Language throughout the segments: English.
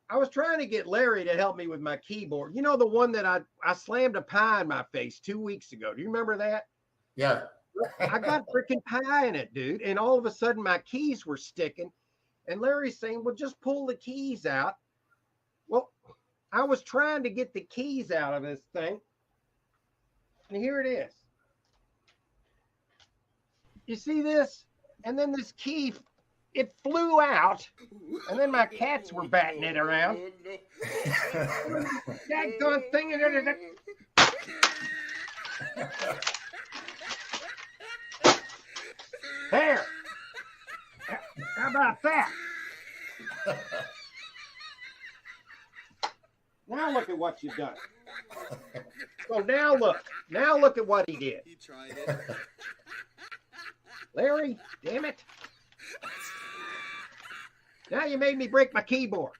I was trying to get Larry to help me with my keyboard. You know, the one that I slammed a pie in my face 2 weeks ago. Do you remember that? Yeah. I got freaking pie in it, dude. And all of a sudden my keys were sticking. And Larry's saying, well, just pull the keys out. Well, I was trying to get the keys out of this thing. And here it is. You see this? And then this key, it flew out. And then my cats were batting it around. Daggone thing. There. How about that? Now look at what you've done. So now look at what he did. He tried it. Larry, damn it. Now you made me break my keyboard.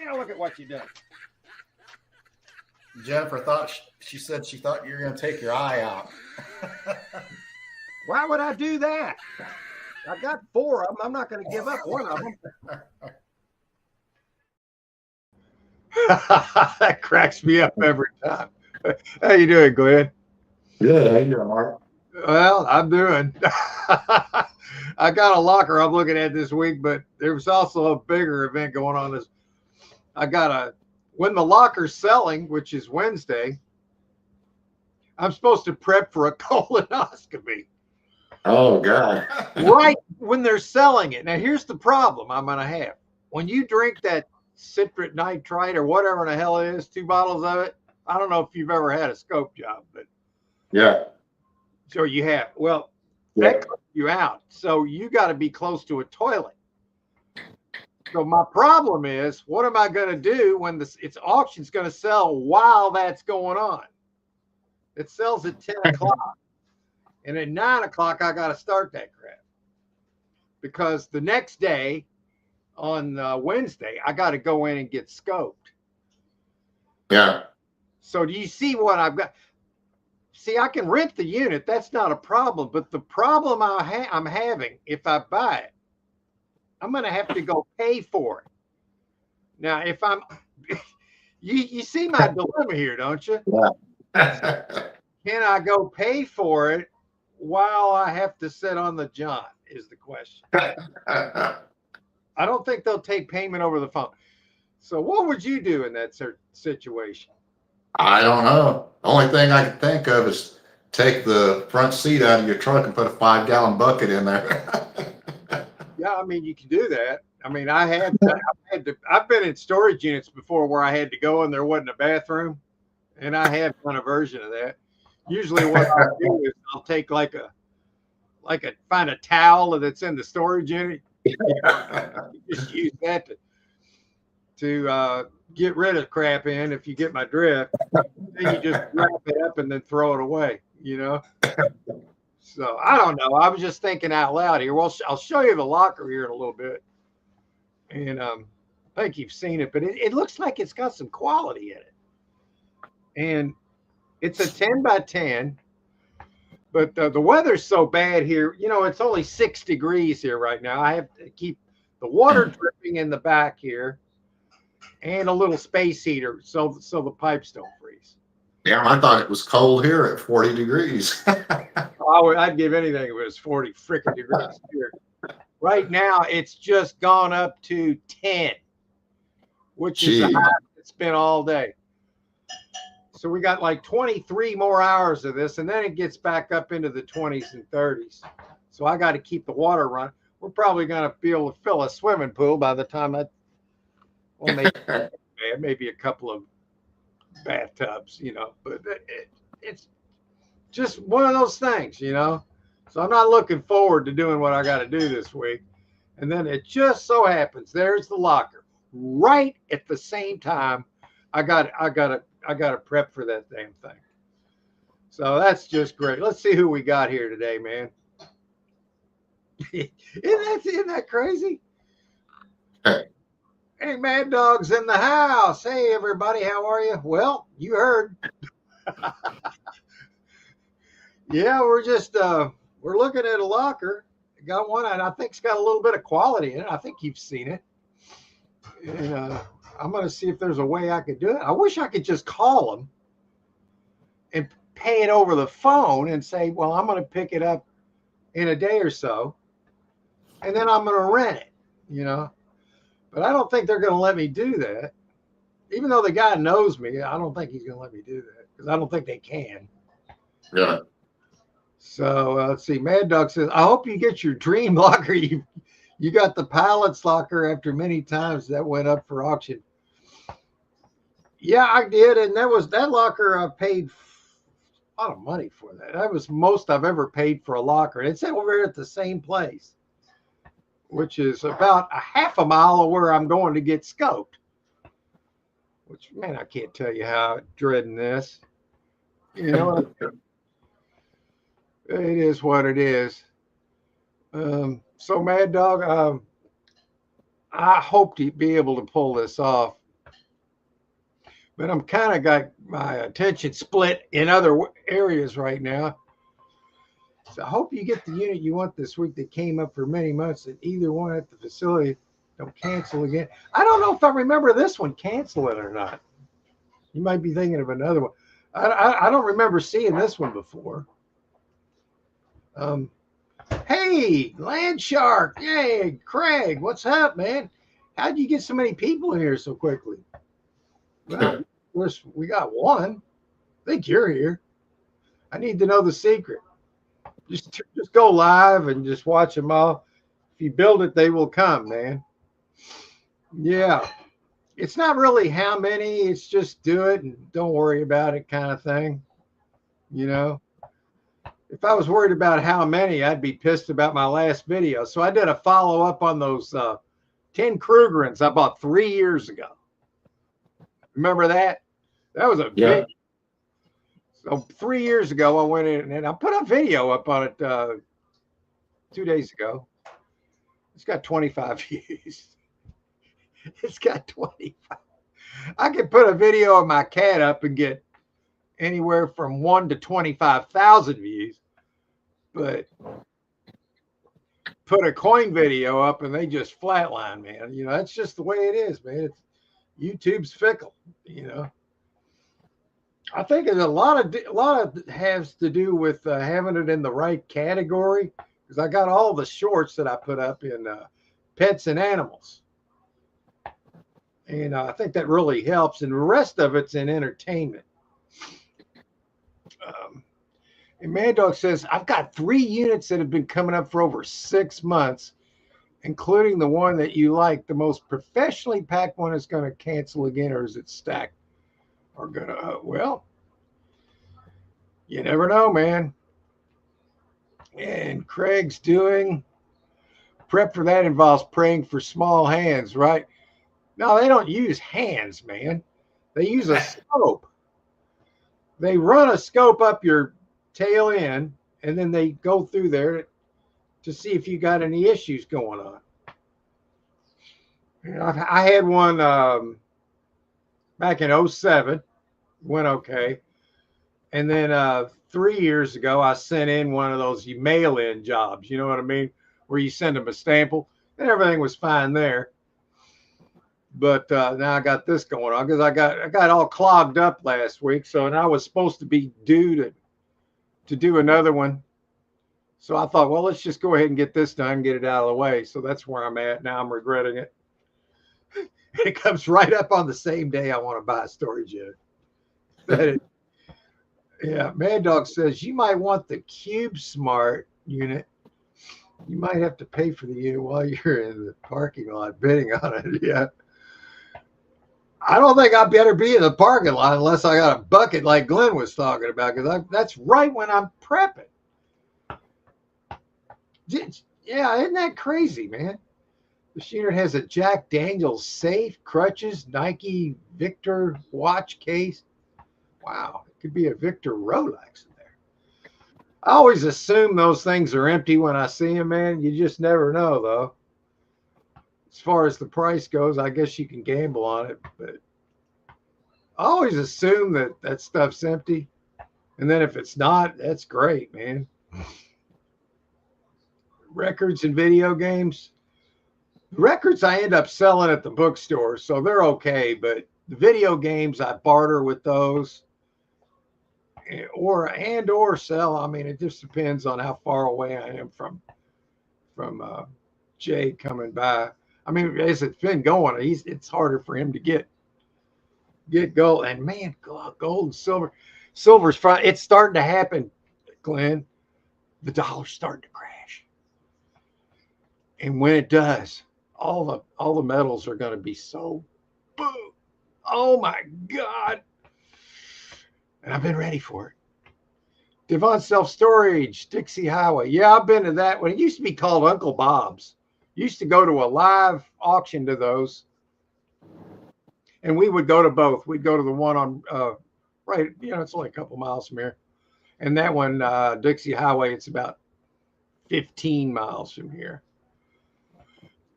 Now look at what you've done. Jennifer thought she said she thought you were going to take your eye out. Why would I do that? I got 4 of them. I'm not going to give up one of them. That cracks me up every time. How you doing, Glenn? Good. How you doing, Mark? Well, I'm doing. I got a locker I'm looking at this week, but there's also a bigger event going on. When the locker's selling, which is Wednesday, I'm supposed to prep for a colonoscopy. Oh, God. Right when they're selling it. Now, here's the problem I'm going to have. When you drink that citric nitrite or whatever the hell it is, 2 bottles of it, I don't know if you've ever had a scope job, but Yeah. sure you have. Well, Yeah. that cuts you out. So you got to be close to a toilet. So my problem is, what am I going to do when its auction's going to sell while that's going on? It sells at 10 o'clock. And at 9 o'clock, I got to start that crap. Because the next day, on Wednesday, I got to go in and get scoped. Yeah. So do you see what I've got? See, I can rent the unit. That's not a problem. But the problem I'm having, if I buy it, I'm going to have to go pay for it. Now, if I'm, you see my dilemma here, don't you? Yeah. Can I go pay for it while I have to sit on the john is the question. I don't think they'll take payment over the phone. So what would you do in that situation? I don't know. Only thing I can think of is take the front seat out of your truck and put a 5-gallon bucket in there. Yeah, I mean, you can do that. I mean, I've been in storage units before where I had to go and there wasn't a bathroom, and I have done a version of that. Usually, what I'll do is I'll take find a towel that's in the storage unit. Just use that to get rid of crap in, if you get my drift. Then you just wrap it up and then throw it away, So I don't know. I was just thinking out loud here. Well, I'll show you the locker here in a little bit. And I think you've seen it, but it looks like it's got some quality in it. And it's a 10 by 10. But the weather's so bad here. It's only 6 degrees here right now. I have to keep the water dripping in the back here and a little space heater so the pipes don't freeze. Damn, I thought it was cold here at 40 degrees. I'd give anything if it was 40 freaking degrees here. Right now, it's just gone up to 10, which is the high it's been all day. So we got like 23 more hours of this, and then it gets back up into the 20s and 30s. So I got to keep the water running. We're probably going to be able to fill a swimming pool by the time maybe a couple of bathtubs, but it's just one of those things, So I'm not looking forward to doing what I got to do this week. And then it just so happens there's the locker right at the same time. I got to prep for that damn thing. So that's just great. Let's see who we got here today, man. Isn't that crazy? Hey, Mad Dog's in the house. Hey, everybody, how are you? Well, you heard. Yeah, we're looking at a locker, got one, and I think it's got a little bit of quality in it. I think you've seen it. And I'm going to see if there's a way I could do it. I wish I could just call them and pay it over the phone and say, well, I'm going to pick it up in a day or so, and then I'm going to rent it, you know. But I don't think they're going to let me do that. Even though the guy knows me, I don't think he's going to let me do that because I don't think they can. Yeah. So let's see. Mad Dog says, I hope you get your dream locker. You got the pilot's locker after many times that went up for auction. Yeah, I did. And that locker I paid a lot of money for that. That was most I've ever paid for a locker. And it's over at the same place, which is about a half a mile of where I'm going to get scoped. Which, man, I can't tell you how I'm dreading this. You know, it is what it is. So, Mad Dog, I hope to be able to pull this off. But I'm kind of got my attention split in other areas right now. So I hope you get the unit you want this week that came up for many months, and either one at the facility don't cancel again. I don't know if I remember this one canceling or not. You might be thinking of another one. I don't remember seeing this one before. Hey, Land Shark. Yay, Craig. What's up, man? How'd you get so many people in here so quickly? Well, we got one. I think you're here. I need to know the secret. Just go live and just watch them all. If you build it, they will come, man. Yeah. It's not really how many. It's just do it and don't worry about it kind of thing. You know? If I was worried about how many, I'd be pissed about my last video. So I did a follow-up on those 10 Krugerrands I bought 3 years ago. Remember that? That was a big. So 3 years ago, I went in and I put a video up on it 2 days ago. It's got 25 views. It's got 25. I could put a video of my cat up and get anywhere from 1 to 25,000 views, but put a coin video up and they just flatline, man. You know, that's just the way it is, man. YouTube's fickle, you know. I think there's a lot of has to do with having it in the right category, because I got all the shorts that I put up in pets and animals. And I think that really helps. And the rest of it's in entertainment. And Mad Dog says, I've got 3 units that have been coming up for over 6 months, including the one that you like. The most professionally packed one is going to cancel again, or is it stacked? Or going to, well, you never know, man. And Craig's doing prep for that involves praying for small hands, right? No, they don't use hands, man. They use a scope. They run a scope up your tail end, and then they go through there to see if you got any issues going on. You know, I had one back in 07, went okay. And then 3 years ago, I sent in one of those mail-in jobs, you know what I mean, where you send them a sample, and everything was fine there. But now I got this going on because I got all clogged up last week. So, and I was supposed to be due to do another one. So I thought, well, let's just go ahead and get this done, get it out of the way. So that's where I'm at now. I'm regretting it. It comes right up on the same day I want to buy a storage unit. Yeah, Mad Dog says you might want the Cube Smart unit. You might have to pay for the unit while you're in the parking lot bidding on it. Yeah. I don't think I better be in the parking lot unless I got a bucket like Glenn was talking about, because that's right when I'm prepping. Yeah, isn't that crazy, man? This unit has a Jack Daniels safe, crutches, Nike Victor watch case. Wow, it could be a Victor Rolex in there. I always assume those things are empty when I see them, man. You just never know, though. As far as the price goes, I guess you can gamble on it, but I always assume that stuff's empty. And then if it's not, that's great, man. records and video games. Records I end up selling at the bookstore, so they're okay. But the video games I barter with those, or sell. I mean, it just depends on how far away I am from Jay coming by. I mean, as it's been going, it's harder for him to get gold. And man, gold and silver's fine. It's starting to happen, Glenn. The dollar's starting to crash, and when it does, all the metals are going to be so boom. Oh my God! And I've been ready for it. Devon Self Storage, Dixie Highway. Yeah, I've been to that one. It used to be called Uncle Bob's. Used to go to a live auction to those, and we would go to both. We'd go to the one on right, it's only a couple miles from here, and that one, Dixie Highway, it's about 15 miles from here.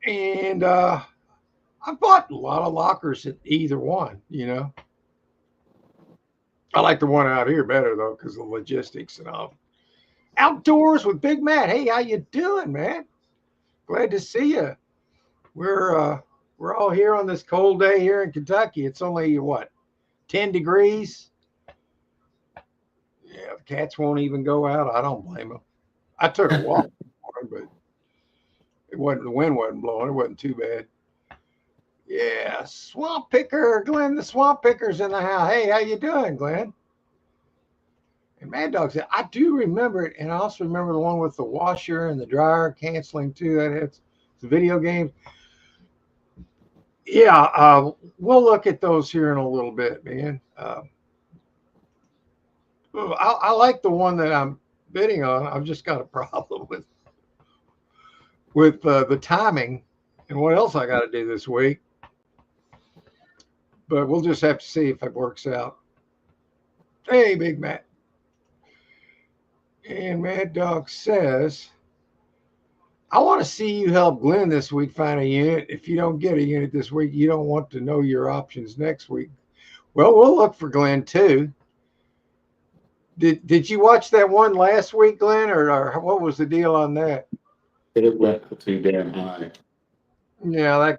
And I bought a lot of lockers at either one. I like the one out here better though, because of the logistics and all. Outdoors with Big Matt. Hey, how you doing, man? Glad to see you. We're all here on this cold day here in Kentucky. It's only 10 degrees. Yeah, the cats won't even go out. I don't blame them. I took a walk, but the wind wasn't blowing. It wasn't too bad. Yeah, Swamp Picker, Glenn, the Swamp Picker's in the house. Hey, how you doing, Glenn? And Mad Dog said, I do remember it, and I also remember the one with the washer and the dryer canceling too. That it's the video games. Yeah, we'll look at those here in a little bit, man. I like the one that I'm bidding on. I've just got a problem with the timing and what else I got to do this week. But we'll just have to see if it works out. Hey, Big Matt. And Mad Dog says, I want to see you help Glenn this week find a unit. If you don't get a unit this week, you don't want to know your options next week. Well, we'll look for Glenn too. Did you watch that one last week, Glenn, or what was the deal on that? It went too damn high. Yeah,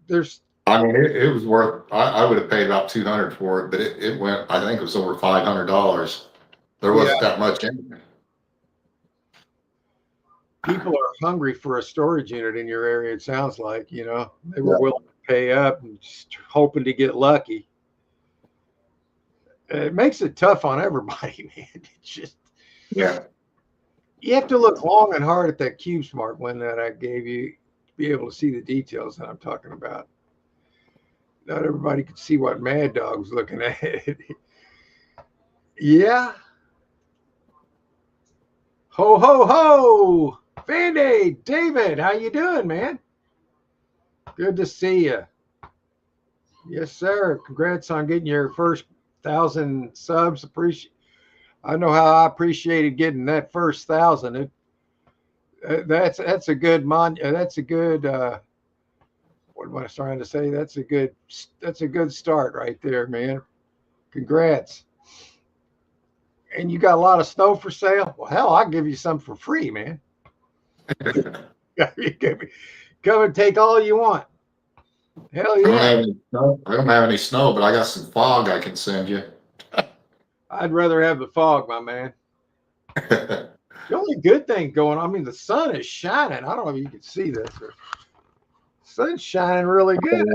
there's. I mean, it was worth. I would have paid about $200 for it, but it went. I think it was over $500. There wasn't that much in it. People are hungry for a storage unit in your area. It sounds like they were willing to pay up and just hoping to get lucky. It makes it tough on everybody, man. It's just you have to look long and hard at that CubeSmart one that I gave you to be able to see the details that I'm talking about. Not everybody could see what Mad Dog's looking at. Yeah. Ho, ho, ho. Band-Aid, David, how you doing, man? Good to see you. Yes, sir. Congrats on getting your first 1,000 subs. I know how I appreciated getting that first 1,000. That's a good that's a good what am I trying to say? That's a good start right there, man. Congrats. And you got a lot of snow for sale? Well, hell, I'll give you some for free, man. Come and take all you want. Hell yeah. I don't have any snow, but I got some fog I can send you. I'd rather have the fog, my man. The only good thing going on, I mean, the sun is shining. I don't know if you can see this. The sun's shining really good.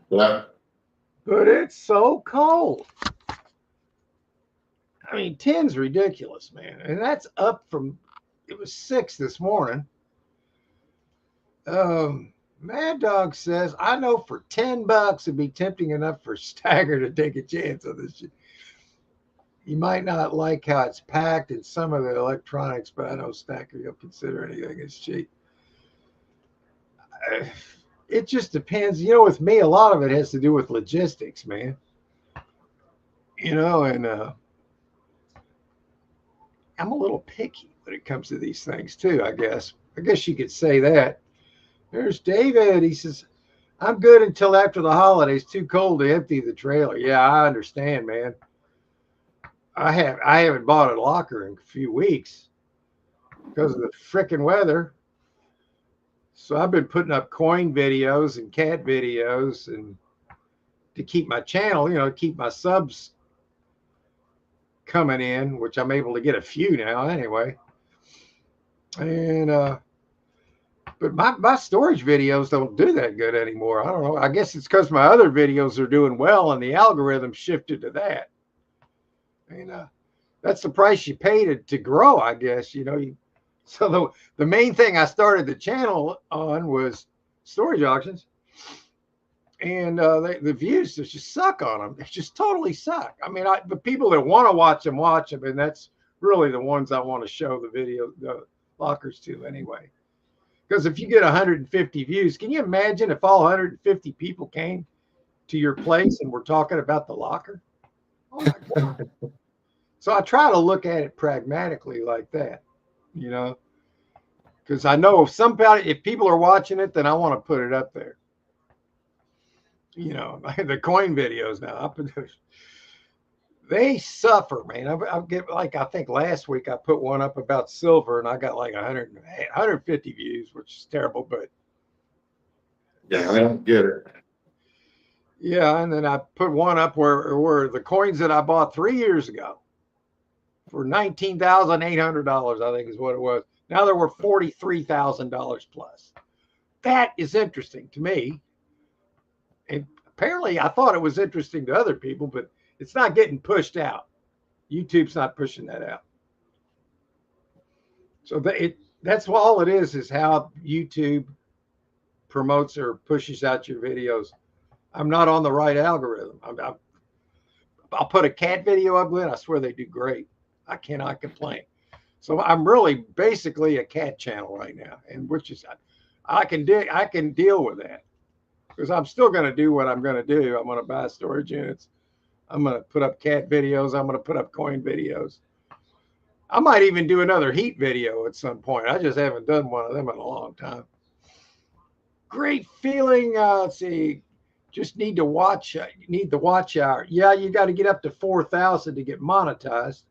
Yeah. But it's so cold. I mean, 10's ridiculous, man. And that's up from, it was 6 this morning. Mad Dog says, I know for $10 it'd be tempting enough for Stagger to take a chance on this shit. You might not like how it's packed and some of the electronics, but I know Stacker, you'll consider anything as cheap. It just depends. With me, a lot of it has to do with logistics, man. And I'm a little picky when it comes to these things too, I guess. I guess you could say that. There's David. He says, I'm good until after the holidays. Too cold to empty the trailer. Yeah, I understand, man. I haven't bought a locker in a few weeks. because of the frickin' weather. So I've been putting up coin videos and cat videos and to keep my channel, keep my subs coming in, which I'm able to get a few now anyway. And but my storage videos don't do that good anymore. I don't know. I guess it's because my other videos are doing well and the algorithm shifted to that. And that's the price you pay to grow, I guess. So the main thing I started the channel on was storage auctions. And the views just suck on them. They just totally suck. I mean, the people that want to watch them, and that's really the ones I want to show the lockers to anyway. Because if you get 150 views, can you imagine if all 150 people came to your place and we're talking about the locker? Oh my God. So I try to look at it pragmatically like that, because I know if people are watching it, then I want to put it up there. The coin videos now, they suffer, man. I get I think last week I put one up about silver and I got like 150 views, which is terrible, but yeah, I don't get it. Yeah, and then I put one up where the coins that I bought 3 years ago for $19,800, I think is what it was. Now they're worth $43,000 plus. That is interesting to me. And apparently I thought it was interesting to other people, but it's not getting pushed out. YouTube's not pushing that out. So that's all it is how YouTube promotes or pushes out your videos. I'm not on the right algorithm. I'll put a cat video up with it. I swear they do great. I cannot complain. So I'm really basically a cat channel right now, and which is I can deal with that because I'm still going to do what I'm going to do. I'm going to buy storage units. I'm going to put up cat videos. I'm going to put up coin videos. I might even do another heat video at some point. I just haven't done one of them in a long time. Great feeling. Let's see. Just need the watch hour. Yeah, you got to get up to 4,000 to get monetized.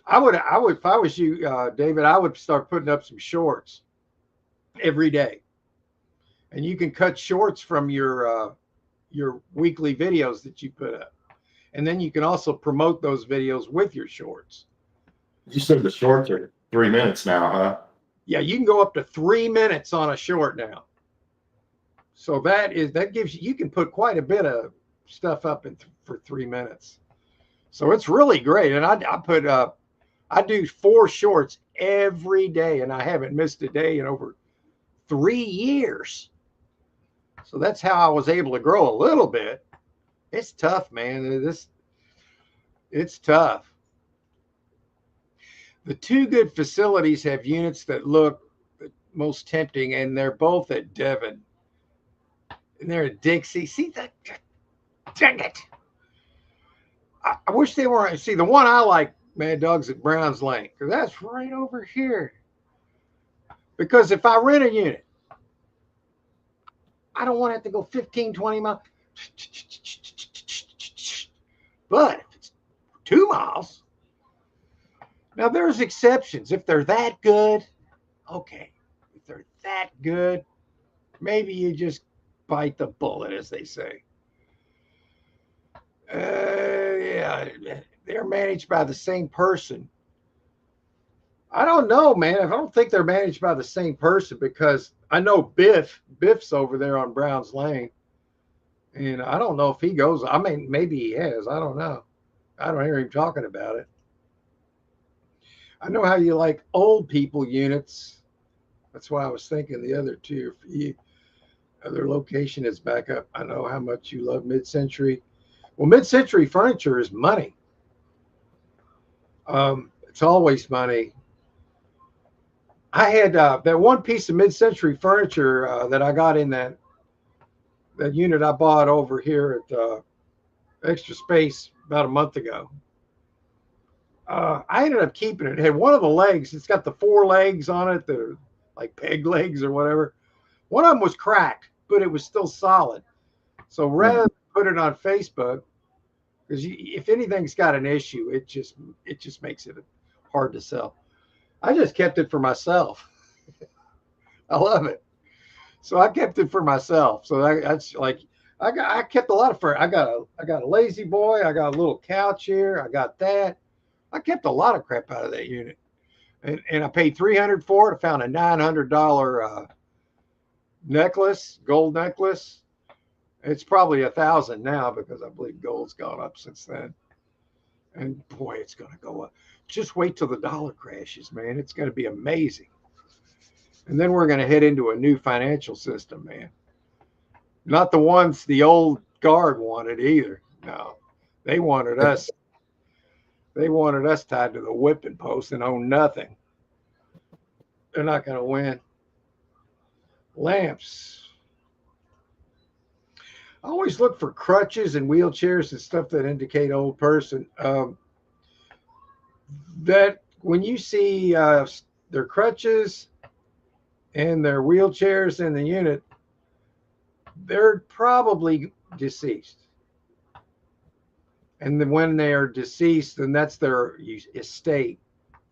I would, if I was you, David, I would start putting up some shorts every day, and you can cut shorts from your weekly videos that you put up, and then you can also promote those videos with your shorts. You said the shorts are 3 minutes now, huh? Yeah, you can go up to 3 minutes on a short now. So that gives you can put quite a bit of stuff up for 3 minutes. So it's really great. And I do 4 shorts every day, and I haven't missed a day in over 3 years. So that's how I was able to grow a little bit. It's tough, man. It's tough. The 2 good facilities have units that look most tempting, and they're both at Devon. And they're at Dixie. See that? Dang it. I wish they were. See, the one I like, Mad Dog's at Browns Lane, because that's right over here. Because if I rent a unit, I don't want to have to go 15, 20 miles. But if it's 2 miles, now there's exceptions. If they're that good, okay. If they're that good, maybe you just bite the bullet, as they say. Yeah, they're managed by the same person. I don't know, man. I don't think they're managed by the same person because I know Biff's over there on Browns Lane. And I don't know if he goes. I mean, maybe he has. I don't know. I don't hear him talking about it. I know how you like old people units. That's why I was thinking the other 2 for you. Their location is back up. I know how much you love mid-century. Well, mid-century furniture is money. It's always money. I had that one piece of mid-century furniture that I got in that unit I bought over here at Extra Space about a month ago. I ended up keeping it. It had one of the legs. It's got the 4 legs on it that are like peg legs or whatever. One of them was cracked, but it was still solid. So rather than put it on Facebook, because if anything's got an issue, it just makes it hard to sell. I just kept it for myself. I love it. So I kept it for myself. So that's like I kept a lot of furniture. I got a lazy boy. I got a little couch here. I got that. I kept a lot of crap out of that unit, and I paid $300 for it. I found a $900 necklace, gold necklace. It's probably 1,000 now because I believe gold's gone up since then. And boy, it's going to go up. Just wait till the dollar crashes, man. It's going to be amazing. And then we're going to head into a new financial system, man. Not the ones the old guard wanted either. No, they wanted us. They wanted us tied to the whipping post and own nothing. They're not going to win. Lamps. I always look for crutches and wheelchairs and stuff that indicate old person. That when you see their crutches and their wheelchairs in the unit, they're probably deceased. And then when they are deceased, then that's their estate.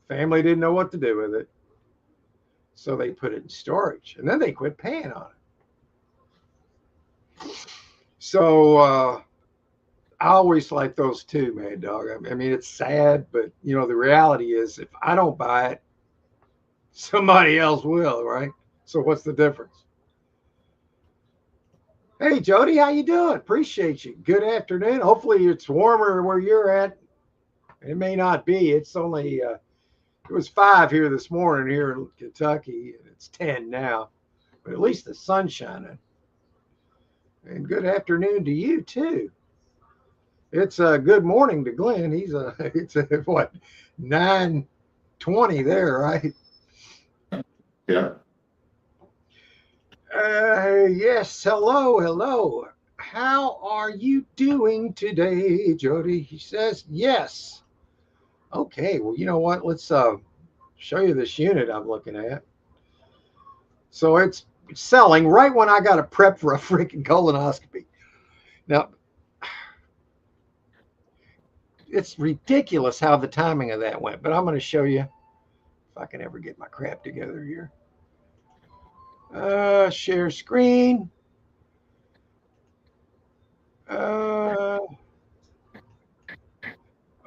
Family didn't know what to do with it, so they put it in storage, and then they quit paying on it. So I always like those too, Mad Dog. I mean, it's sad, but you know, the reality is, if I don't buy it, somebody else will, right? So what's the difference? Hey, Jody, how you doing? Appreciate you. Good afternoon. Hopefully it's warmer where you're at. It may not be. It's only, it was 5 here this morning here in Kentucky, and it's 10 now. But at least the sun's shining. And good afternoon to you, too. It's a good morning to Glenn. It's what, 9:20 there, right? Yeah. Yes, hello. How are you doing today, Jody? He says yes. Okay, well, you know what? Let's show you this unit I'm looking at. So it's selling right when I got to prep for a freaking colonoscopy. Now, it's ridiculous how the timing of that went, but I'm going to show you if I can ever get my crap together here. Share screen.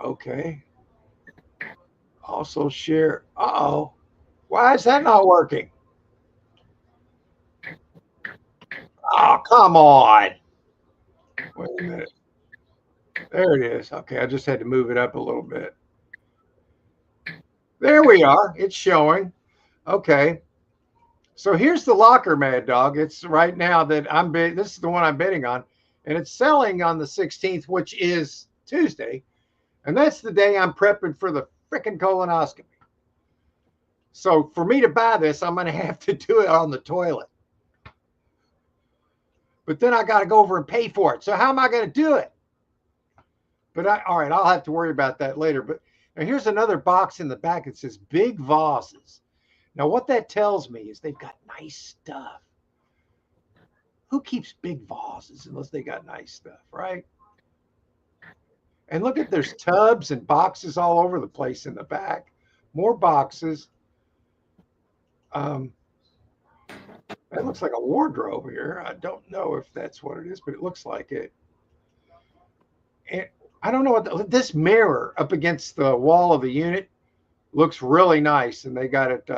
Okay. Also share. Uh-oh. Why is that not working? Oh, come on. Wait a minute. There it is. Okay, I just had to move it up a little bit. There we are. It's showing. Okay. So here's the locker, Mad Dog. It's right now that this is the one I'm bidding on, and it's selling on the 16th, which is Tuesday, and that's the day I'm prepping for the frickin' colonoscopy. So for me to buy this, I'm going to have to do it on the toilet. But then I got to go over and pay for it. So how am I going to do it? But all right, I'll have to worry about that later. But now here's another box in the back. It says big vases. Now, what that tells me is they've got nice stuff. Who keeps big vases unless they got nice stuff, right? And look at, there's tubs and boxes all over the place in the back. More boxes. That looks like a wardrobe here. I don't know if that's what it is, but it looks like it. And I don't know what this mirror up against the wall of the unit looks really nice, and they got it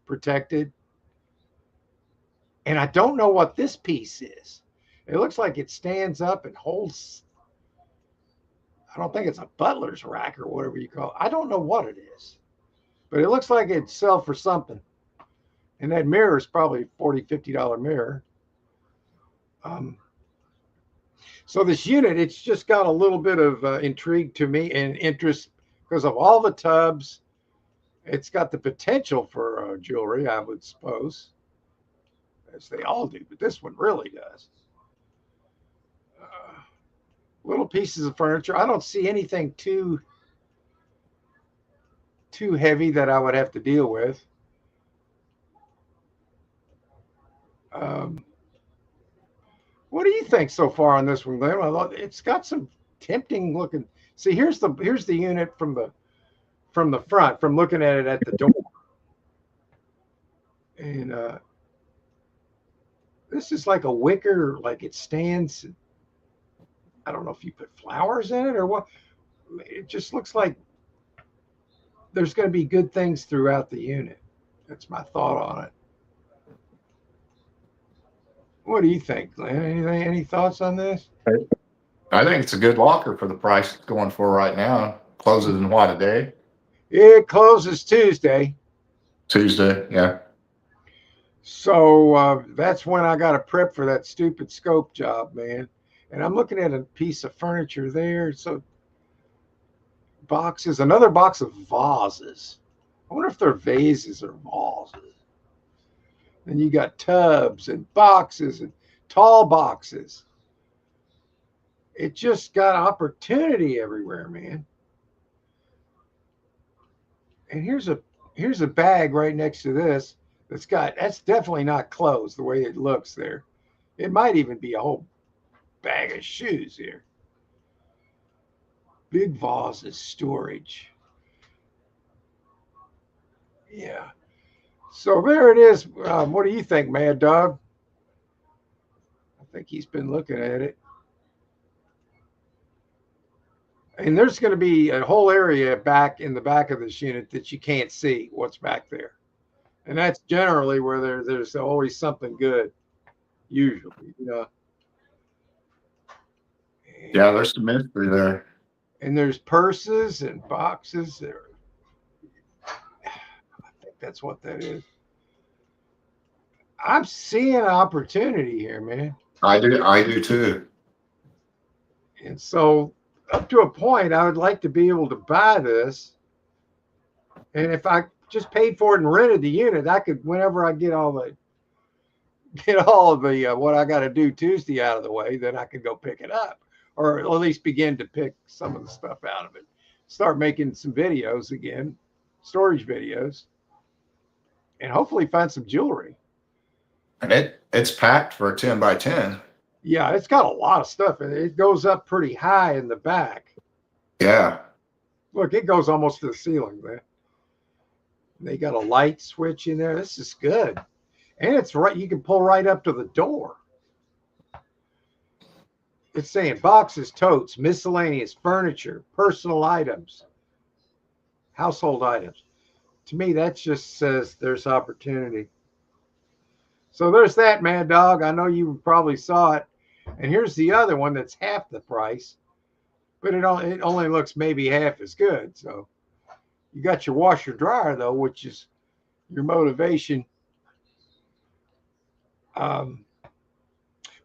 protected. And I don't know what this piece is. It looks like it stands up and holds. I don't think it's a butler's rack or whatever you call it. I don't know what it is, but it looks like it'd sell for something. And that mirror is probably $40, $50 mirror. So this unit, it's just got a little bit of intrigue to me and interest because of all the tubs. It's got the potential for jewelry, I would suppose, as they all do, but this one really does. Little pieces of furniture. I don't see anything too heavy that I would have to deal with. What do you think so far on this one, Glenn? Well, it's got some tempting looking. See, here's the unit from the front, from looking at it at the door. And this is like a wicker, like it stands. I don't know if you put flowers in it or what. It just looks like there's going to be good things throughout the unit. That's my thought on it. What do you think, Glenn? Anything? Any thoughts on this? I think it's a good locker for the price it's going for right now. Closes in what, a day? It closes Tuesday. Tuesday, yeah. So that's when I got to prep for that stupid scope job, man. And I'm looking at a piece of furniture there. So boxes, another box of vases. I wonder if they're vases or vases. Then you got tubs and boxes and tall boxes. It just got opportunity everywhere, man. And here's a bag right next to this that's definitely not clothes the way it looks there. It might even be a whole bag of shoes here. Big vases, storage. Yeah. So there it is. What do you think, Mad Dog? I think he's been looking at it. And there's going to be a whole area back in the back of this unit that you can't see what's back there. And that's generally where there's always something good, usually, you know. Yeah, there's some mystery there. And there's purses and boxes there. I think that's what that is. I'm seeing opportunity here, man. I do too. And so up to a point, I would like to be able to buy this. And if I just paid for it and rented the unit, I could, whenever I get all of the what I got to do Tuesday out of the way, then I could go pick it up, or at least begin to pick some of the stuff out of it. Start making some videos again, storage videos, and hopefully find some jewelry. And it's packed for a 10 by 10. Yeah, it's got a lot of stuff, and it goes up pretty high in the back. Yeah. Look, it goes almost to the ceiling there. They got a light switch in there. This is good. And it's right, you can pull right up to the door. It's saying boxes, totes, miscellaneous furniture, personal items, household items. To me, that just says there's opportunity. So there's that, Mad Dog. I know you probably saw it. And here's the other one that's half the price, but it only looks maybe half as good. So you got your washer dryer, though, which is your motivation.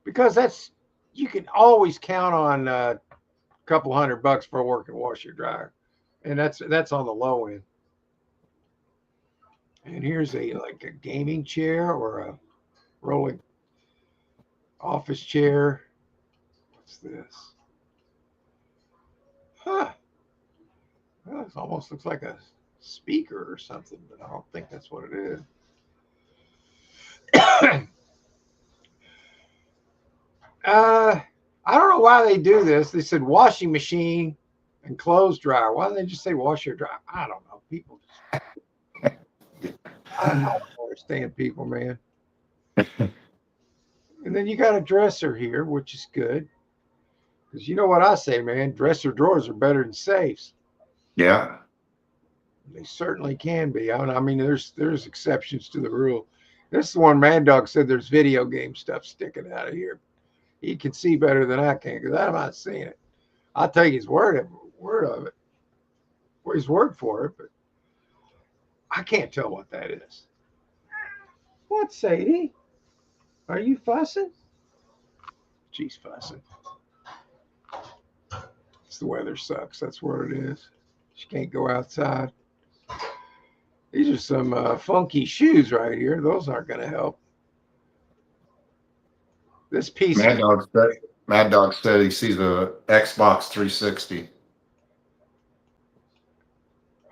Because you can always count on a couple $100 for a working washer dryer, and that's on the low end. And here's a gaming chair or a rolling office chair. What's this? Huh. Well, it almost looks like a speaker or something, but I don't think that's what it is. I don't know why they do this. They said washing machine and clothes dryer. Why don't they just say washer dryer? I don't know. People just, I don't understand people, man. And then you got a dresser here, which is good. Because you know what I say, man, dresser drawers are better than safes. Yeah. They certainly can be. I mean, there's exceptions to the rule. This is the one Mad Dog said there's video game stuff sticking out of here. He can see better than I can because I'm not seeing it. I'll take his word of it, or his word for it, but I can't tell what that is. What, Sadie? Are you fussing? She's fussing. It's the weather sucks. That's what it is. She can't go outside. These are some funky shoes right here. Those aren't going to help. This piece. Mad Dog said he sees a Xbox 360.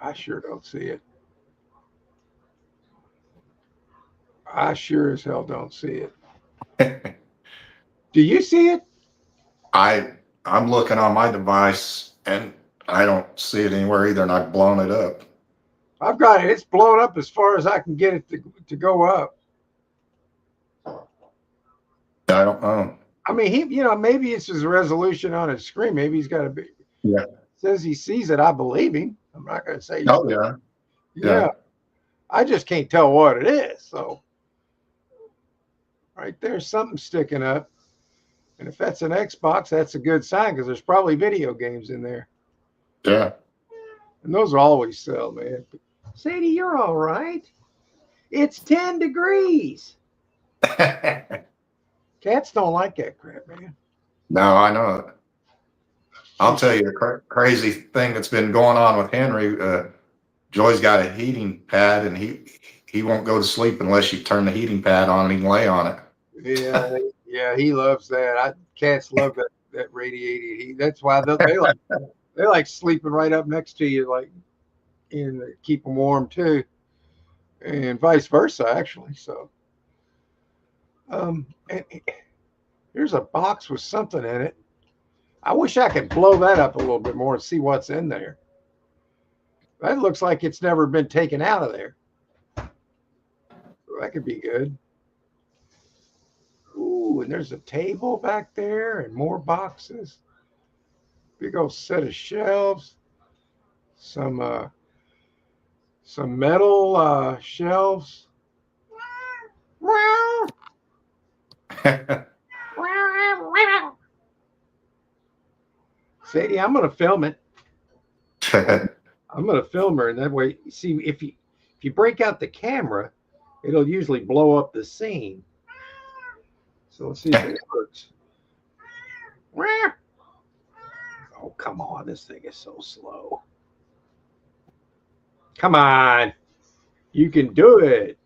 I sure don't see it. I sure as hell don't see it. Do you see it? I'm looking on my device and I don't see it anywhere either, and I've blown it up. I've got it. It's blown up as far as I can get it to go up. I don't know. I mean, maybe it's his resolution on his screen. Maybe he's got a big. Yeah. Says he sees it. I believe him. I'm not going to say. Oh yeah. Yeah. I just can't tell what it is. So, right there's something sticking up, and if that's an Xbox, that's a good sign because there's probably video games in there. Yeah. And those always sell, man. Sadie, you're all right. It's 10 degrees. Cats don't like that crap, man. No, I know it. I'll tell you the crazy thing that's been going on with Henry. Joy's got a heating pad, and he won't go to sleep unless you turn the heating pad on and he can lay on it. Yeah, he loves that. Cats love that radiated heat. That's why they like sleeping right up next to you, like, and keep them warm too, and vice versa, actually. So, and here's a box with something in it. I wish I could blow that up a little bit more and see what's in there. That looks like it's never been taken out of there. So that could be good. Ooh, and there's a table back there and more boxes. Big old set of shelves. Some metal shelves. Sadie, I'm gonna film it. I'm gonna film her, and that way, see if you break out the camera, it'll usually blow up the scene. So let's see if it works. Oh, come on, this thing is so slow. Come on, you can do it.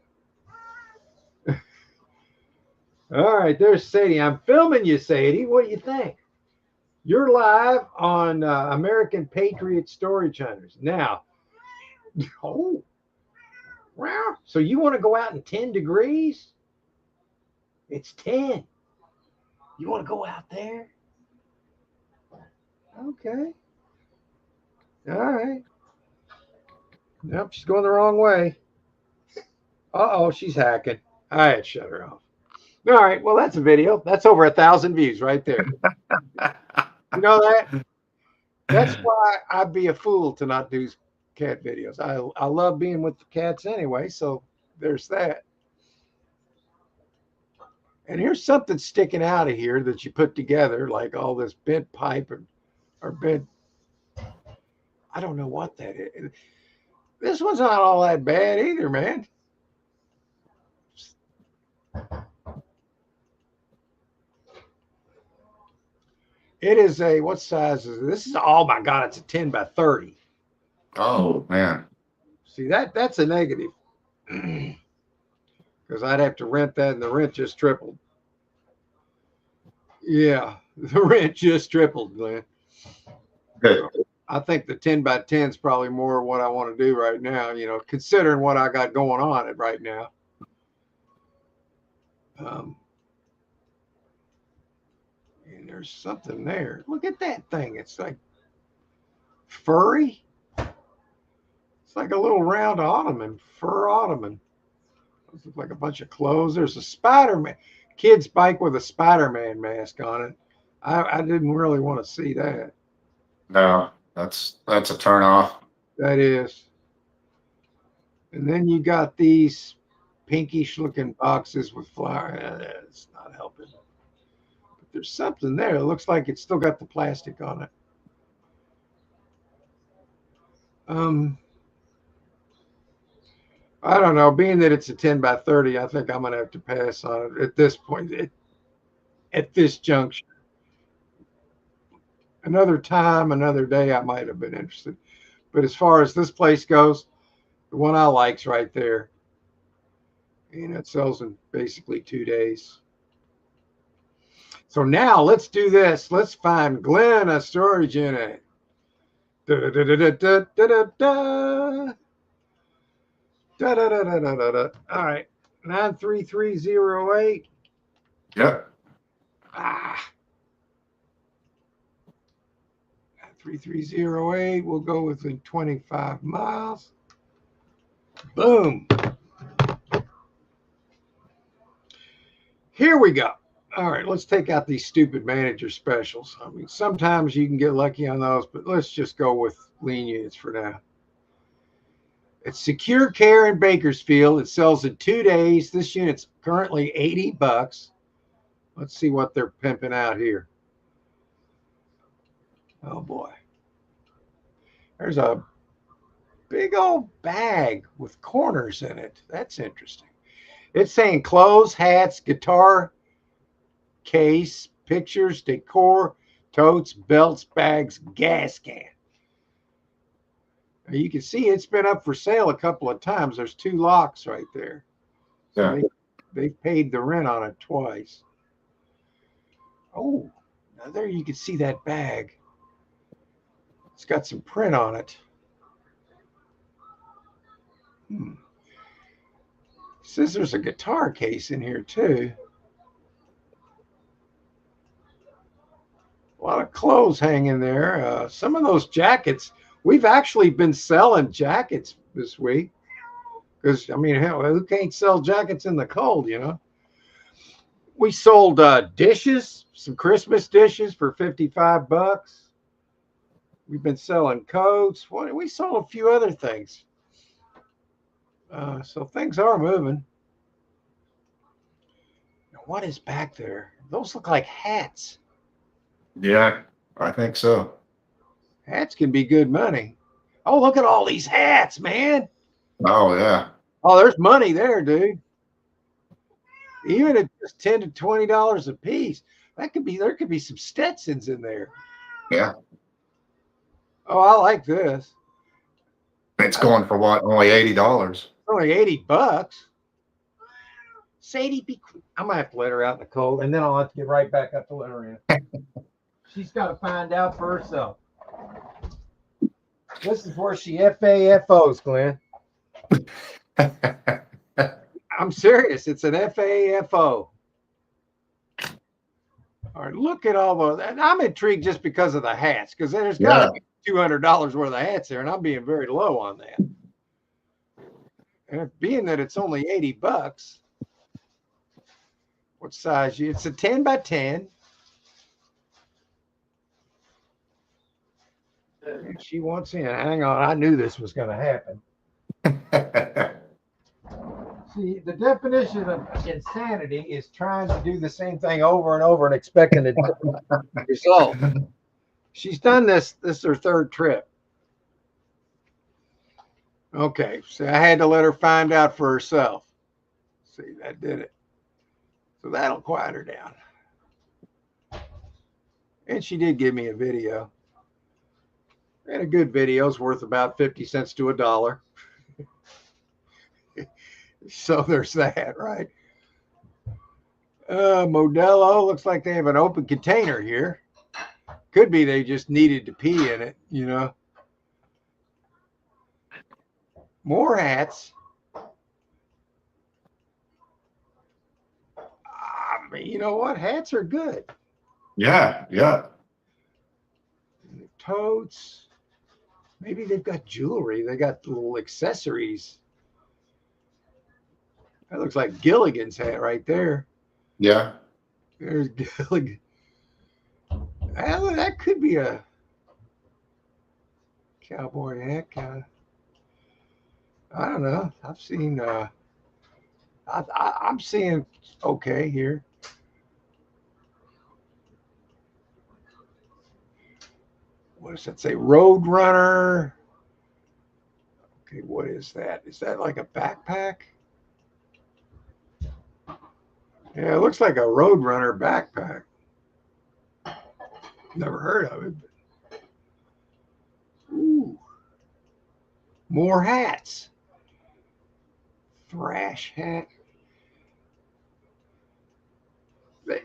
All right, there's Sadie. I'm filming you, Sadie. What do you think? You're live on American Patriot Storage Hunters. Now, oh, wow. So you want to go out in 10 degrees? It's 10. You want to go out there? Okay. All right. Nope, she's going the wrong way. Uh-oh, she's hacking. All right, shut her off. All right, well, that's a video. That's over 1,000 views right there. You know that? That's why I'd be a fool to not do cat videos. I love being with the cats anyway, so there's that. And here's something sticking out of here that you put together, like all this bent pipe or bent. I don't know what that is. This one's not all that bad either, man. It is what size is it? This is, oh my God, it's a 10 by 30. Oh man. See, that's a negative. Because I'd have to rent that, and the rent just tripled. Yeah, the rent just tripled, Glenn. Good. I think the 10 by 10 is probably more what I want to do right now, considering what I got going on it right now. And there's something there. Look at that thing. It's like furry. It's like a little round ottoman, fur ottoman. Those look like a bunch of clothes. There's a Spider-Man, kid's bike with a Spider-Man mask on it. I didn't really want to see that. No, that's a turn off. That is. And then you got these pinkish looking boxes with flowers. It's not helping. But there's something there. It looks like it's still got the plastic on it. I don't know. Being that it's a 10 by 30, I think I'm going to have to pass on it at this point, at this juncture. Another time, another day, I might have been interested. But as far as this place goes, the one I like's right there. And it sells in basically 2 days. So now let's do this. Let's find Glenn a storage unit. Da da da da da da da da. Da, da, da, da, da, da. All right, 93308. Yep. 93308. We'll go within 25 miles. Boom. Here we go. All right, let's take out these stupid manager specials. I mean, sometimes you can get lucky on those, but let's just go with lean units for now. It's Secure Care in Bakersfield. It sells in 2 days. This unit's currently $80. Let's see what they're pimping out here. Oh boy. There's a big old bag with corners in it. That's interesting. It's saying clothes, hats, guitar case, pictures, decor, totes, belts, bags, gas can. Now you can see it's been up for sale a couple of times. There's 2 locks right there. So Yeah. they've paid the rent on it twice. Oh, now there you can see that bag. It's got some print on it. Says there's a guitar case in here too. A lot of clothes hanging there. Some of those jackets, we've actually been selling jackets this week. Because, I mean, hell, who can't sell jackets in the cold, you know? We sold dishes, some Christmas dishes for $55. We've been selling coats. We sold a few other things. So things are moving. Now, what is back there? Those look like hats. Yeah, I think so. Hats can be good money. Oh, look at all these hats, man. Oh, yeah. Oh, there's money there, dude. Even at just $10 to $20 a piece. There could be some Stetsons in there. Yeah. Oh, I like this. It's going for what? Only $80. Only $80. Sadie, I'm gonna have to let her out in the cold, and then I'll have to get right back up to let her in. She's got to find out for herself. This is where she FAFOs, Glenn. I'm serious. It's an FAFO. All right, look at all those. And I'm intrigued just because of the hats, because there's got to be $200 worth of hats there, and I'm being very low on that. And being that it's only $80, what size? It's a 10 by 10. She wants in. Hang on, I knew this was going to happen. See, the definition of insanity is trying to do the same thing over and over and expecting a different result. She's done this. This is her 3rd trip. Okay, so I had to let her find out for herself. See, that did it. So that'll quiet her down. And she did give me a video. And a good video is worth about 50 cents to $1. So there's that, right? Modelo, looks like they have an open container here. Could be they just needed to pee in it, you know. More hats. I mean, you know what? Hats are good. Yeah, yeah. Totes. Maybe they've got jewelry. They got little accessories. That looks like Gilligan's hat right there. Yeah. There's Gilligan. That could be a cowboy hat kind of. I don't know. I've seen. I'm seeing okay here. What does that say? Road Runner. Okay, what is that? Is that like a backpack? Yeah, it looks like a Road Runner backpack. Never heard of it. Ooh. More hats. Thrash hat.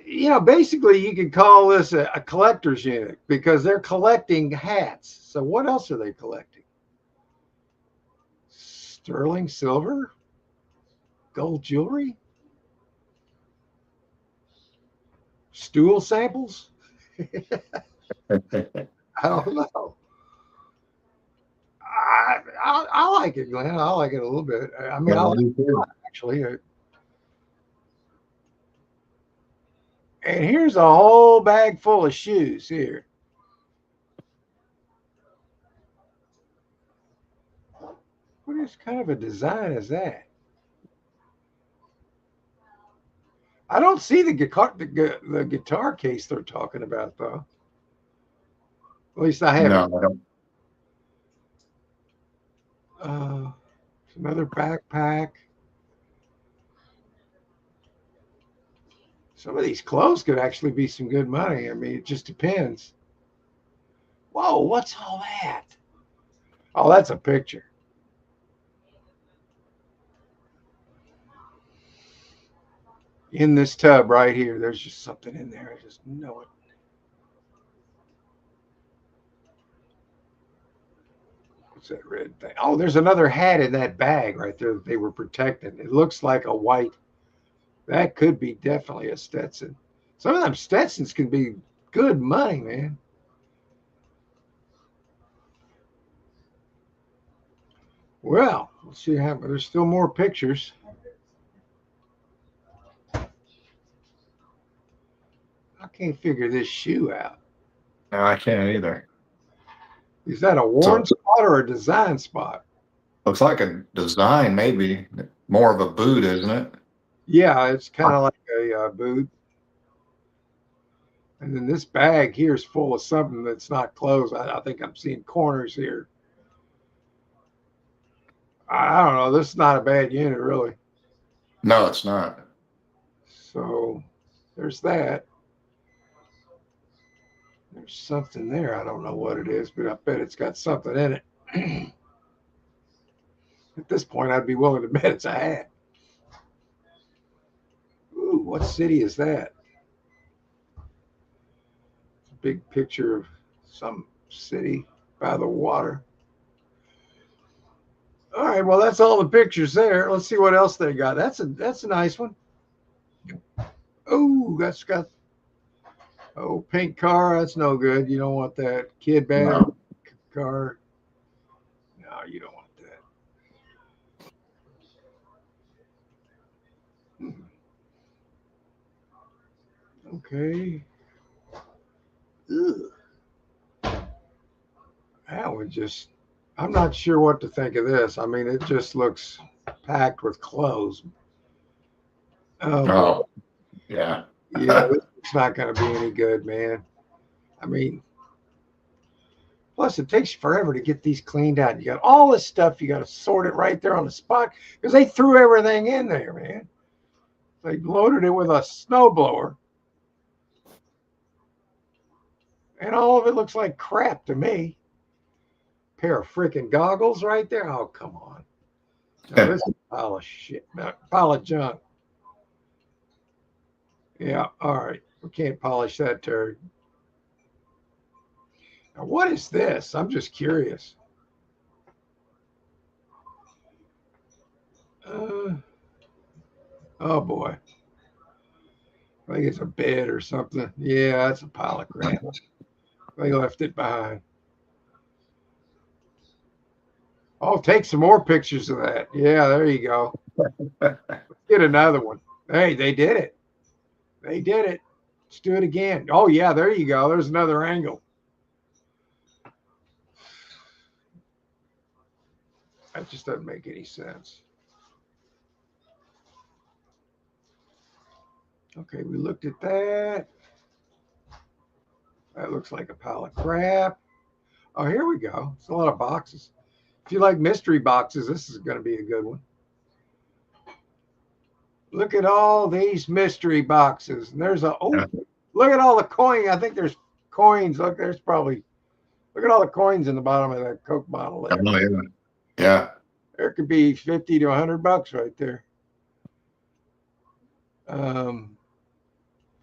You know, basically you could call this a collector's unit because they're collecting hats. So what else are they collecting? Sterling silver? Gold jewelry? Stool samples? I don't know. I like it, Glenn. I like it a little bit. I mean, I Yeah, like me it a too. lot, actually. And here's a whole bag full of shoes here. What is kind of a design is that? I don't see the guitar case they're talking about though. At least I No, haven't. I don't. Uh, another backpack. Some of these clothes could actually be some good money. I mean, it just depends. Whoa, what's all that? Oh, that's a picture. In this tub right here, there's just something in there. I just know it. What's that red thing? Oh, there's another hat in that bag right there that they were protecting. It looks like a white. That could be definitely a Stetson. Some of them Stetsons can be good money, man. Well, let's see how there's still more pictures. I can't figure this shoe out. No, I can't either. Is that a So worn spot or a design spot? looks like a design, maybe more of a boot, isn't it? Yeah, it's kind of like a boot. And then this bag here is full of something that's not clothes. I think I'm seeing corners here. I don't know. This is not a bad unit, really. No, it's not. So there's that. There's something there. I don't know what it is, but I bet it's got something in it. At this point, I'd be willing to bet it's a hat. Ooh, what city is that? It's a big picture of some city by the water. All right, well, that's all the pictures there. Let's see what else they got. That's a nice one. Oh, that's got pink car. That's no good. You don't want that. Kid battery No. car. No, you don't want that. Okay. Ugh. That would just. I'm not sure what to think of this. I mean, it just looks packed with clothes. Oh boy. Oh, yeah. Yeah, it's not going to be any good, man. I mean, plus it takes forever to get these cleaned out. You got all this stuff. You got to sort it right there on the spot because they threw everything in there, man. They loaded it with a snowblower, and all of it looks like crap to me. Pair of freaking goggles right there. Oh, come on. No, this is a pile of shit, pile of junk. Yeah, all right. We can't polish that turd. Now, what is this? I'm just curious. Uh, oh boy. I think it's a bed or something. Yeah, that's a pile of crap. They left it behind. Oh, take some more pictures of that. Yeah, there you go. Get another one. Hey, they did it. They did it. Let's do it again. Oh, yeah, there you go. There's another angle. That just doesn't make any sense. Okay, we looked at that. That looks like a pile of crap. Oh, here we go. It's a lot of boxes. If you like mystery boxes, this is going to be a good one. Look at all these mystery boxes. And there's look at all the coin. I think there's coins. Look, look at all the coins in the bottom of that Coke bottle there. Oh, yeah. Yeah. There could be 50 to $100 right there.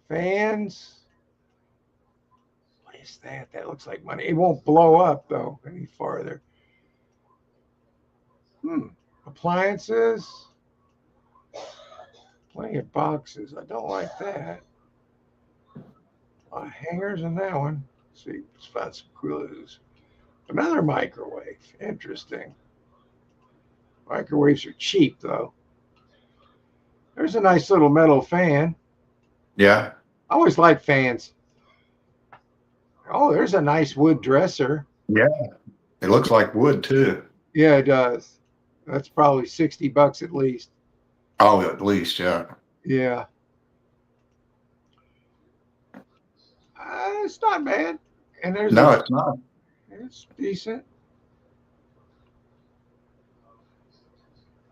Fans. What is that? That looks like money. It won't blow up though any farther. Appliances. Plenty of boxes. I don't like that. A lot of hangers in that one. Let's see, let's find some clues. Another microwave. Interesting. Microwaves are cheap, though. There's a nice little metal fan. Yeah. I always like fans. Oh, there's a nice wood dresser. Yeah. It looks like wood too. Yeah, it does. That's probably $60 at least. Oh, at least, yeah. Yeah. It's not bad. And there's No, it's not. it's decent.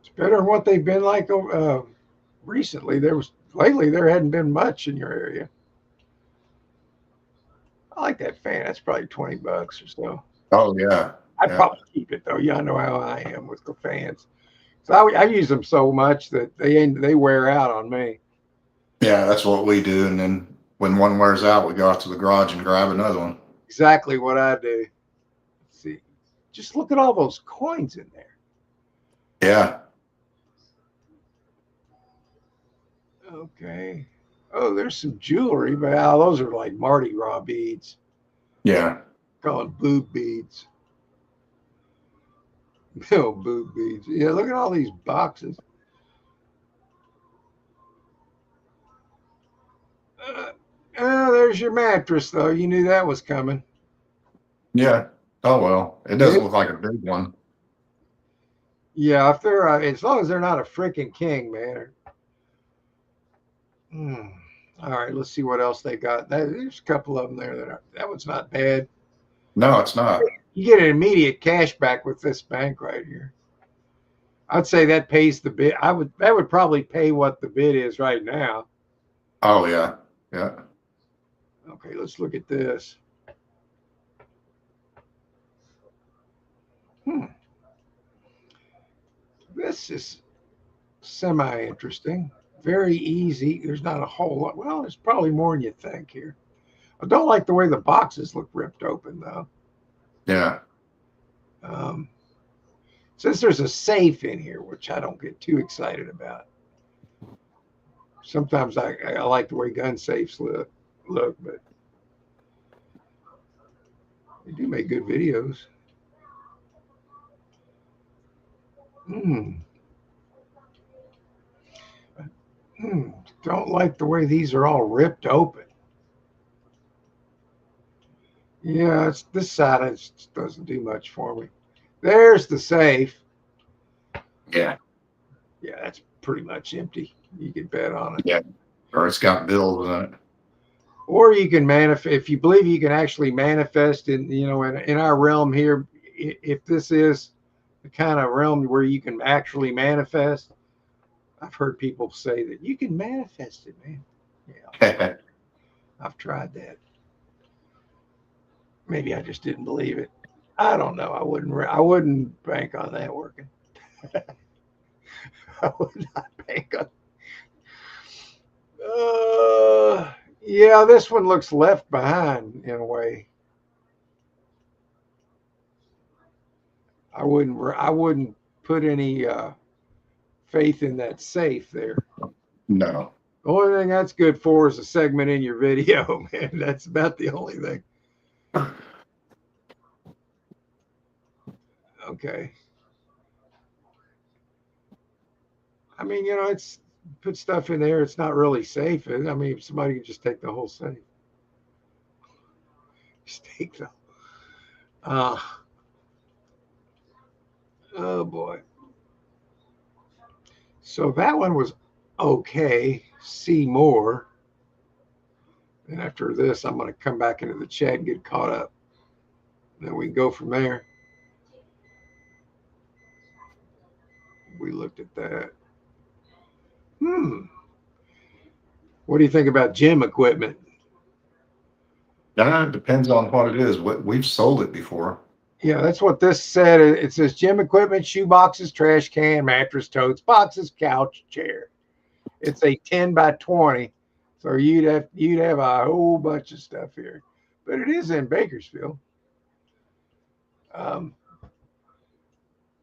It's better than what they've been like recently. Lately there hadn't been much in your area. I like that fan. That's probably $20 or so. Oh, yeah. I'd Yeah. probably keep it though. Yeah, I know how I am with the fans. So I use them so much that they wear out on me. Yeah, that's what we do. And then when one wears out, we go out to the garage and grab another one. Exactly what I do. Let's see, just look at all those coins in there. Yeah. Okay. Oh, there's some jewelry, but those are like Mardi Gras beads. Yeah. Call them boob beads. No, boob beads. Yeah, look at all these boxes. There's your mattress, though. You knew that was coming. Yeah. Oh, well, it doesn't look like a big one. Yeah, if they're as long as they're not a freaking king, man. All right, let's see what else they got. There's a couple of them there that one's not bad. No, it's not. You get an immediate cash back with this bank right here. I'd say that pays the bid. That would probably pay what the bid is right now. Oh, yeah. Yeah. Okay, let's look at this. This is semi-interesting. Very easy. There's not a whole lot. Well, there's probably more than you think here. I don't like the way the boxes look ripped open, though. Yeah. Since there's a safe in here, which I don't get too excited about. Sometimes I like the way gun safes look, but they do make good videos. Don't like the way these are all ripped open. Yeah, this side doesn't do much for me. There's the safe. Yeah. Yeah, that's pretty much empty. You can bet on it. Yeah. Or it's got bills in it. Or you can manifest, if you believe you can actually manifest in our realm here, if this is the kind of realm where you can actually manifest, I've heard people say that you can manifest it, man. Yeah. I've tried that. Maybe I just didn't believe it. I don't know. I wouldn't bank on that working. I would not bank on. Yeah, this one looks left behind in a way. I wouldn't put any faith in that safe there. No. The only thing that's good for is a segment in your video, man. That's about the only thing. Okay. I mean, it's put stuff in there. It's not really safe. I mean, somebody could just take the whole safe. Just take the. Oh boy. So that one was okay. See more. And after this, I'm going to come back into the chat and get caught up. Then we can go from there. We looked at that. What do you think about gym equipment? It depends on what it is. We've sold it before. Yeah, that's what this said. It says gym equipment, shoe boxes, trash can, mattress, totes, boxes, couch, chair. It's a 10 by 20. So you'd have a whole bunch of stuff here. But it is in Bakersfield.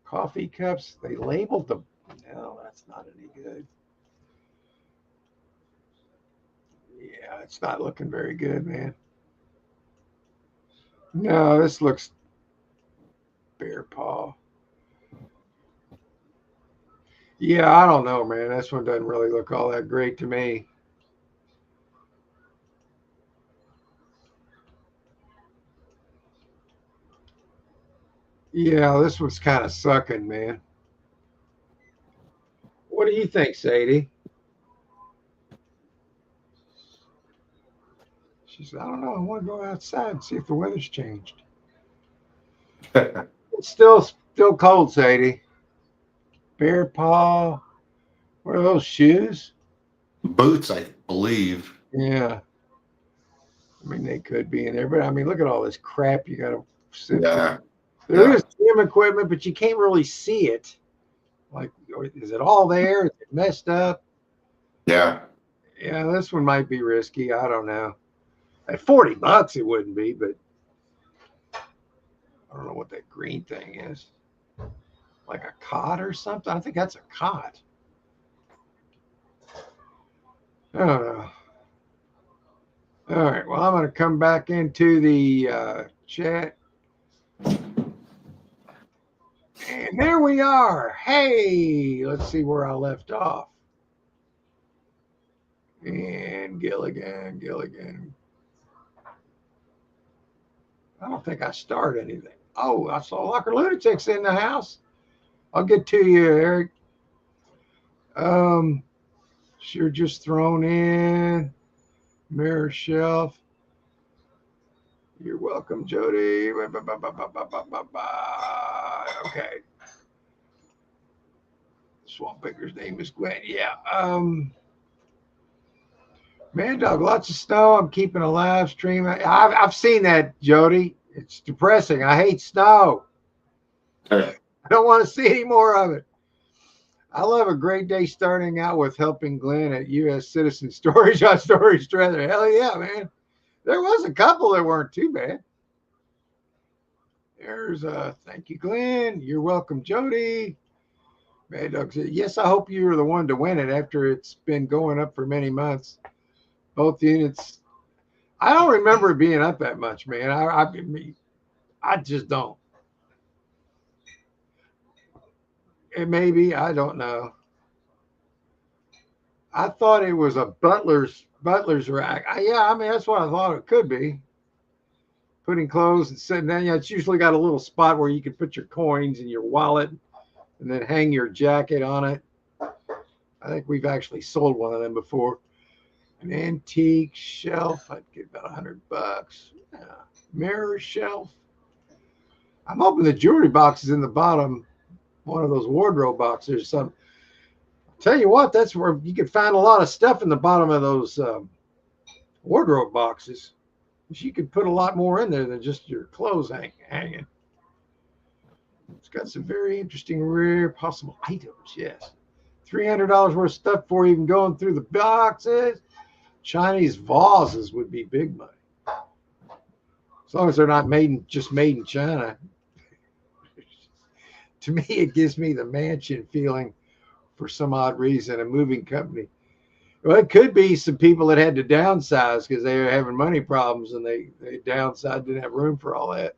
Coffee cups, they labeled them. No, that's not any good. Yeah, it's not looking very good, man. No, this looks bear paw. Yeah, I don't know, man. This one doesn't really look all that great to me. Yeah, this one's kind of sucking, man. What do you think, Sadie? She said, I don't know. I want to go outside and see if the weather's changed. It's still cold, Sadie. Bear paw. What are those shoes? Boots, I believe. Yeah. I mean, they could be in there, but I mean, look at all this crap you got to sift through. Yeah. There Yeah. is gym equipment, but you can't really see it. Like, is it all there? Is it messed up? Yeah. Yeah, this one might be risky. I don't know. At $40, it wouldn't be, but I don't know what that green thing is. Like a cot or something? I think that's a cot. I don't know. All right. Well, I'm going to come back into the chat. And there we are. Hey, let's see where I left off. And Gilligan. I don't think I started anything. Oh, I saw Locker Lunatics in the house. I'll get to you, Eric. Sure, just thrown in. Mirror shelf. You're welcome, Jody. Okay. Swamp Picker's name is Gwen. Yeah. Man, dog, lots of snow. I'm keeping a live stream. I've seen that, Jody. It's depressing. I hate snow. I don't want to see any more of it. I love a great day starting out with helping Glenn at U.S. Citizen Storage on Storage Trailer. Hell yeah, man. There was a couple that weren't too bad. There's thank you, Glenn. You're welcome, Jody. Mad Dog said, yes, I hope you were the one to win it after it's been going up for many months. Both units. I don't remember it being up that much, man. I just don't. It may be, I don't know. I thought it was a butler's rack. Yeah, I mean that's what I thought it could be. Putting clothes and sitting down. Yeah, it's usually got a little spot where you can put your coins and your wallet, and then hang your jacket on it. I think we've actually sold one of them before. An antique shelf. I'd get about $100. Yeah. Mirror shelf. I'm hoping the jewelry box is in the bottom. One of those wardrobe boxes or something. Tell you what, that's where you can find a lot of stuff in the bottom of those wardrobe boxes. You could put a lot more in there than just your clothes hanging. It's got some very interesting rare possible items, yes. $300 worth of stuff before even going through the boxes. Chinese vases would be big money. As long as they're not just made in China. To me, it gives me the mansion feeling for some odd reason, a moving company. Well, it could be some people that had to downsize because they were having money problems and they downsized, didn't have room for all that.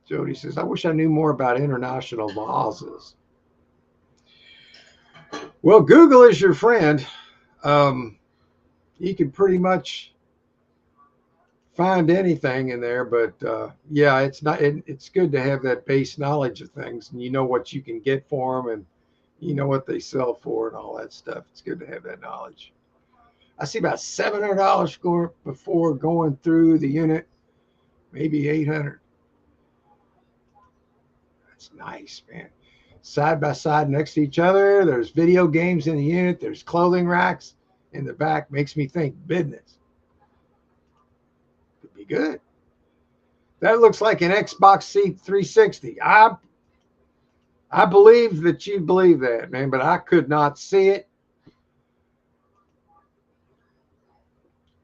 Jody says, I wish I knew more about international vases. Well, Google is your friend. You can pretty much find anything in there, but yeah, it's good to have that base knowledge of things, and you know what you can get for them, and you know what they sell for and all that stuff. It's good to have that knowledge. I see about $700 before going through the unit, maybe $800. That's nice, man. Side by side next to each other. There's video games in the unit. There's clothing racks in the back. Makes me think business. Could be good. That looks like an Xbox C360. I believe that you believe that, man, but I could not see it.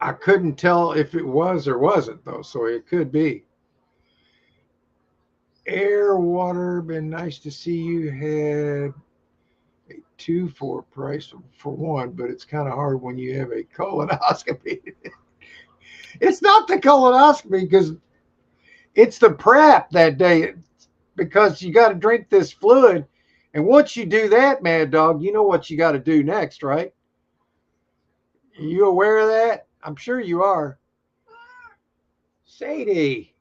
I couldn't tell if it was or wasn't, though, so it could be. Air, water, been nice to see you. Had a 2 for price for one, but it's kind of hard when you have a colonoscopy. It's not the colonoscopy because it's the prep that day, because you got to drink this fluid And once you do that, Mad Dog, you know what you got to do next, right? Are you aware of that? I'm sure you are. Sadie,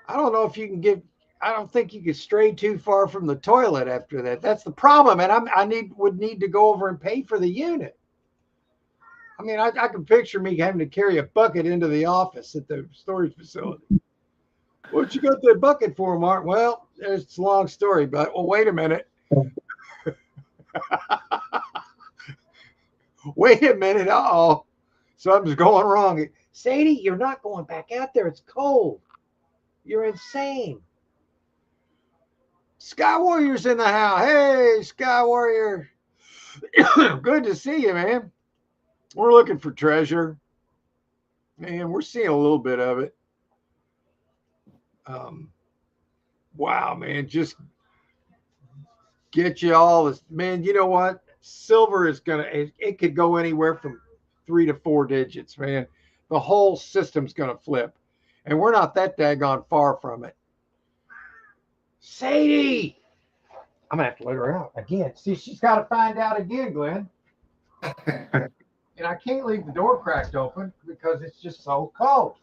I don't know if you can get. I don't think you could stray too far from the toilet after that. That's the problem, and would need to go over and pay for the unit. I mean, I can picture me having to carry a bucket into the office at the storage facility. What you got that bucket for, Mark? Well, it's a long story, but well, wait a minute. Wait a minute. Uh-oh. Something's going wrong. Sadie, you're not going back out there. It's cold. You're insane. Sky Warrior's in the house. Hey, Sky Warrior. Good to see you, man. We're looking for treasure. Man, we're seeing a little bit of it. Wow, man. Just get you all this. Man, you know what? Silver is going to, it could go anywhere from 3 to 4 digits, man. The whole system's going to flip. And we're not that daggone far from it. Sadie! I'm going to have to let her out again. See, she's got to find out again, Glenn. And I can't leave the door cracked open because it's just so cold.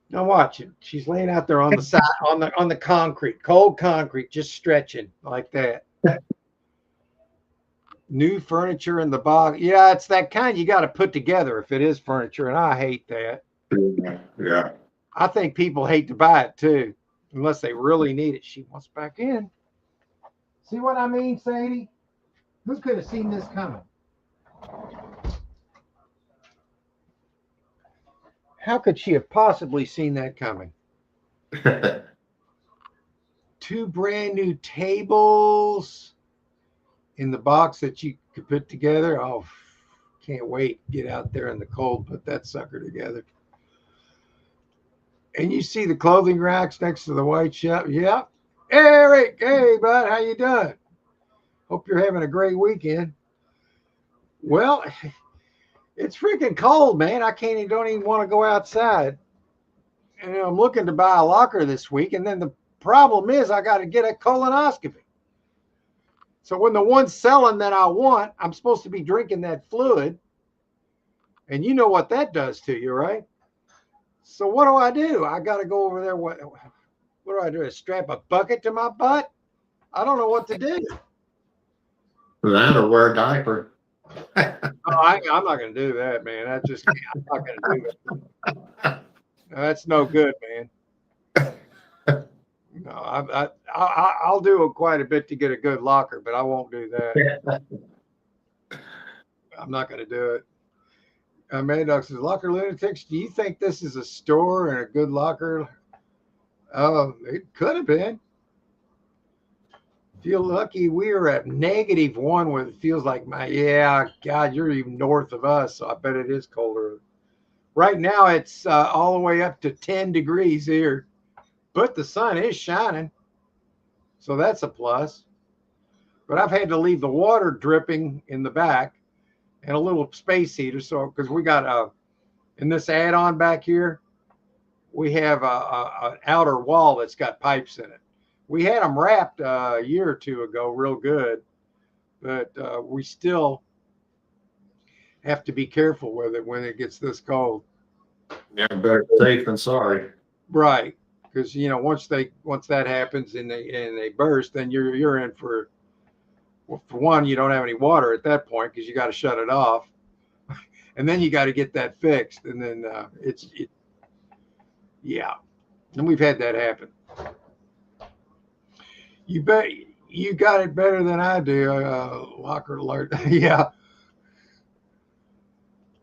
Now watch it. She's laying out there on the side, on the concrete, cold concrete, just stretching like that. New furniture in the box. Yeah, it's that kind you got to put together if it is furniture, and I hate that. Yeah. I think people hate to buy it too, unless they really need it. She wants back in. See what I mean, Sadie? Who could have seen this coming? How could she have possibly seen that coming? 2 brand new tables in the box that you could put together. Oh, can't wait. Get out there in the cold, put that sucker together. And you see the clothing racks next to the white shop. Yeah. Eric, hey, bud, how you doing? Hope you're having a great weekend. Well, it's freaking cold, man. Don't even want to go outside. And I'm looking to buy a locker this week. And then the problem is I got to get a colonoscopy. So when the one's selling that I want, I'm supposed to be drinking that fluid. And you know what that does to you, right? So what do? I got to go over there. What do I do? Strap a bucket to my butt? I don't know what to do. That or wear a diaper. I'm not going to do that, man. I'm not going to do that. That's no good, man. No, I'll do quite a bit to get a good locker, but I won't do that. I'm not going to do it. Mad Dog says, Locker Lunatics, do you think this is a store and a good locker? It could have been. Feel lucky we are at -1 when it feels like God, you're even north of us, so I bet it is colder. Right now it's all the way up to 10 degrees here, but the sun is shining, so that's a plus. But I've had to leave the water dripping in the back and a little space heater, so because we got in this add-on back here, we have an outer wall that's got pipes in it. We had them wrapped a year or two ago real good, but we still have to be careful with it when it gets this cold. Yeah, better safe than sorry. Right, because once that happens and they burst, then you're in for one, you don't have any water at that point because you got to shut it off, and then you got to get that fixed, and then yeah, and we've had that happen. You bet you got it better than I do. Locker alert. Yeah.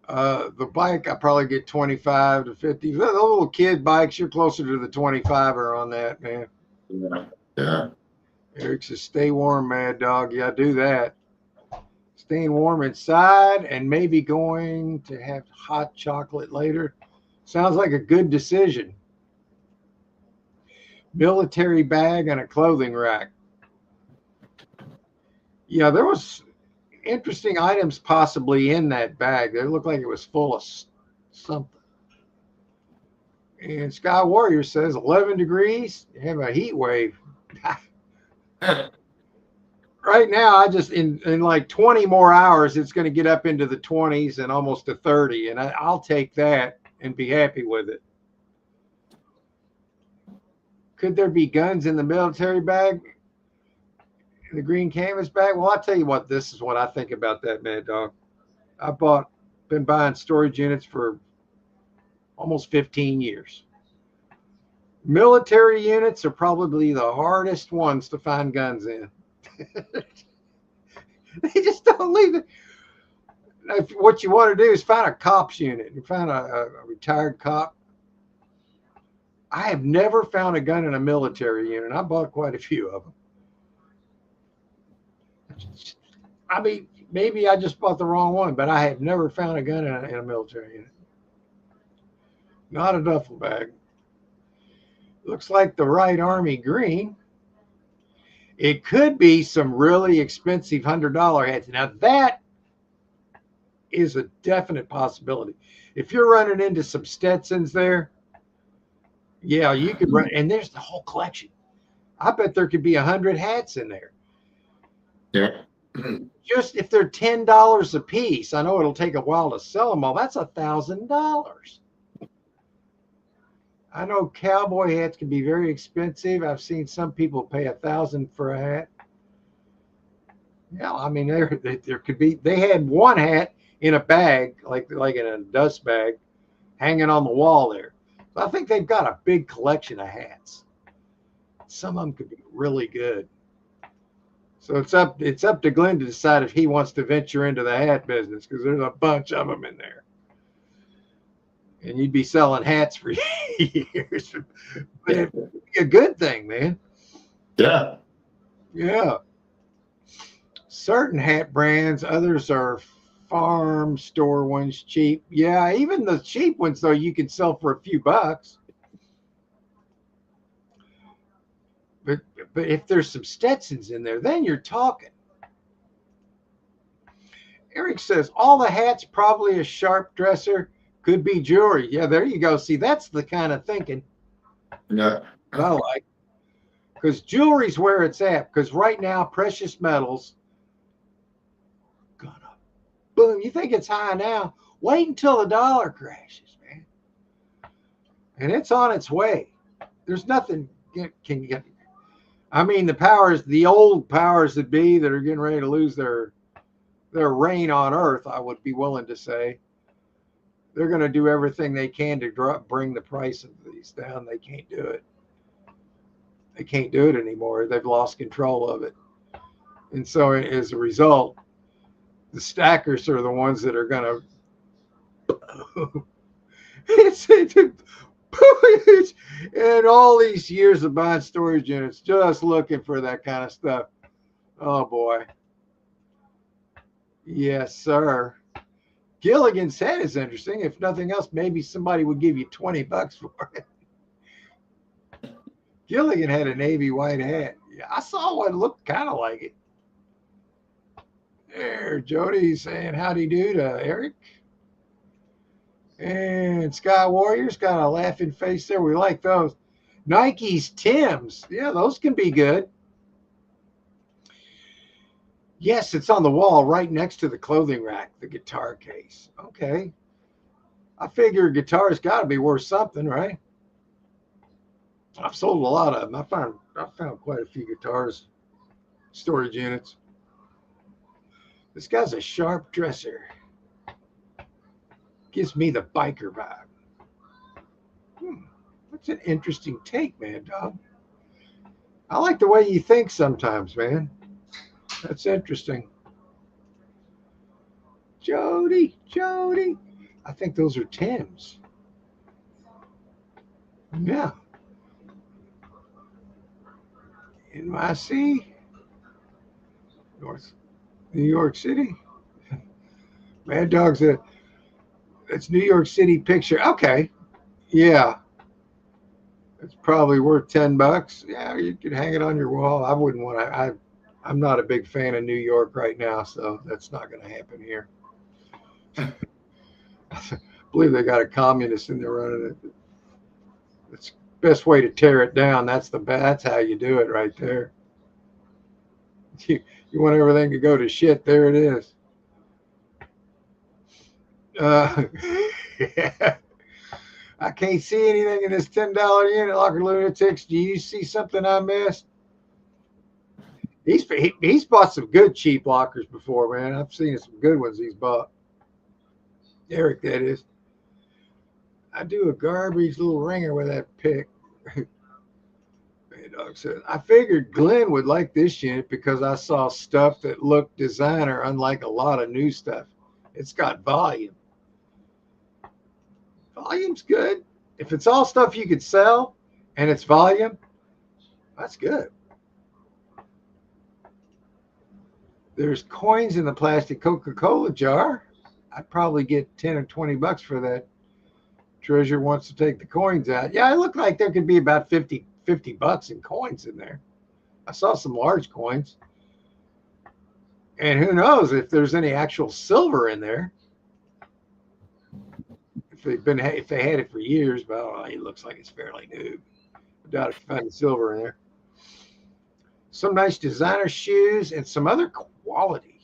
The bike, I probably get 25 to 50. The little kid bikes, you're closer to the 25er on that, man. Yeah. Eric says, stay warm, Mad Dog. Yeah, do that. Staying warm inside and maybe going to have hot chocolate later. Sounds like a good decision. Military bag and a clothing rack. Yeah, there was interesting items possibly in that bag. It looked like it was full of something. And Sky Warrior says 11 degrees, have a heat wave. Right now, I just in like 20 more hours, it's going to get up into the 20s and almost to 30, and I'll take that and be happy with it. Could there be guns in the military bag, in the green canvas bag? Well, I'll tell you what. This is what I think about that, Mad Dog. Been buying storage units for almost 15 years. Military units are probably the hardest ones to find guns in. They just don't leave it. If what you want to do is find a cops unit and find a retired cop. I have never found a gun in a military unit. I bought quite a few of them. I mean, maybe I just bought the wrong one, but I have never found a gun in a military unit. Not a duffel bag. Looks like the Right Army green. It could be some really expensive $100 hats. Now that is a definite possibility. If you're running into some Stetsons there, yeah, you could run. And there's the whole collection. I bet there could be 100 hats in there. Yeah. Just if they're $10 a piece, I know it'll take a while to sell them all. That's $1,000. I know cowboy hats can be very expensive. I've seen some people pay $1,000 for a hat. Yeah, I mean there could be. They had one hat in a bag, like in a dust bag, hanging on the wall there. So I think they've got a big collection of hats. Some of them could be really good. So it's up to Glenn to decide if he wants to venture into the hat business, because there's a bunch of them in there. And you'd be selling hats for years. But it'd be a good thing, man. Yeah. Yeah. Certain hat brands, others are farm store ones, cheap. Yeah, even the cheap ones, though, you can sell for a few bucks. But if there's some Stetsons in there, then you're talking. Eric says, all the hats probably a sharp dresser. Could be jewelry. Yeah, there you go. See, that's the kind of thinking Yeah. that I like. Because jewelry's where it's at. Because right now, precious metals, gonna boom. You think it's high now? Wait until the dollar crashes, man. And it's on its way. There's nothing can get. I mean, the old powers that be that are getting ready to lose their reign on Earth, I would be willing to say. They're going to do everything they can to bring the price of these down. They can't do it. They can't do it anymore. They've lost control of it. And so as a result, the stackers are the ones that are going to. And all these years of buying storage units, just looking for that kind of stuff. Oh, boy. Yes, sir. Gilligan's hat is interesting. If nothing else, maybe somebody would give you $20 for it. Gilligan had a navy white hat. Yeah, I saw one looked kind of like it. There, Jody saying howdy do to Eric. And Sky Warrior's got a laughing face there. We like those. Nike's Timbs. Yeah, those can be good. Yes, it's on the wall right next to the clothing rack, the guitar case. Okay. I figure guitar's got to be worth something, right? I've sold a lot of them. I found quite a few guitars, storage units. This guy's a sharp dresser. Gives me the biker vibe. That's an interesting take, man, dog. I like the way you think sometimes, man. That's interesting. Jody. I think those are Timbs. Yeah. NYC. New York City. Mad Dog's that's New York City picture. Okay. Yeah. It's probably worth $10. Yeah, you could hang it on your wall. I wouldn't want to. I'm not a big fan of New York right now, so that's not going to happen here. I believe they got a communist in there running it. It's the best way to tear it down. That's how you do it right there. You want everything to go to shit, there it is. Yeah. I can't see anything in this $10 unit, Locker Lunatics. Do you see something I missed? He's bought some good cheap lockers before, man. I've seen some good ones he's bought. Eric, that is. I do a garbage little ringer with that pick. Dog says, I figured Glenn would like this unit because I saw stuff that looked designer, unlike a lot of new stuff. It's got volume. Volume's good. If it's all stuff you could sell and it's volume, that's good. There's coins in the plastic Coca-Cola jar. I'd probably get 10 or 20 bucks for that. Treasure wants to take the coins out. Yeah, it looked like there could be about 50 bucks in coins in there. I saw some large coins. And who knows if there's any actual silver in there. If they had it for years, but oh, it looks like it's fairly new. I doubt if you find the silver in there. Some nice designer shoes and some other quality.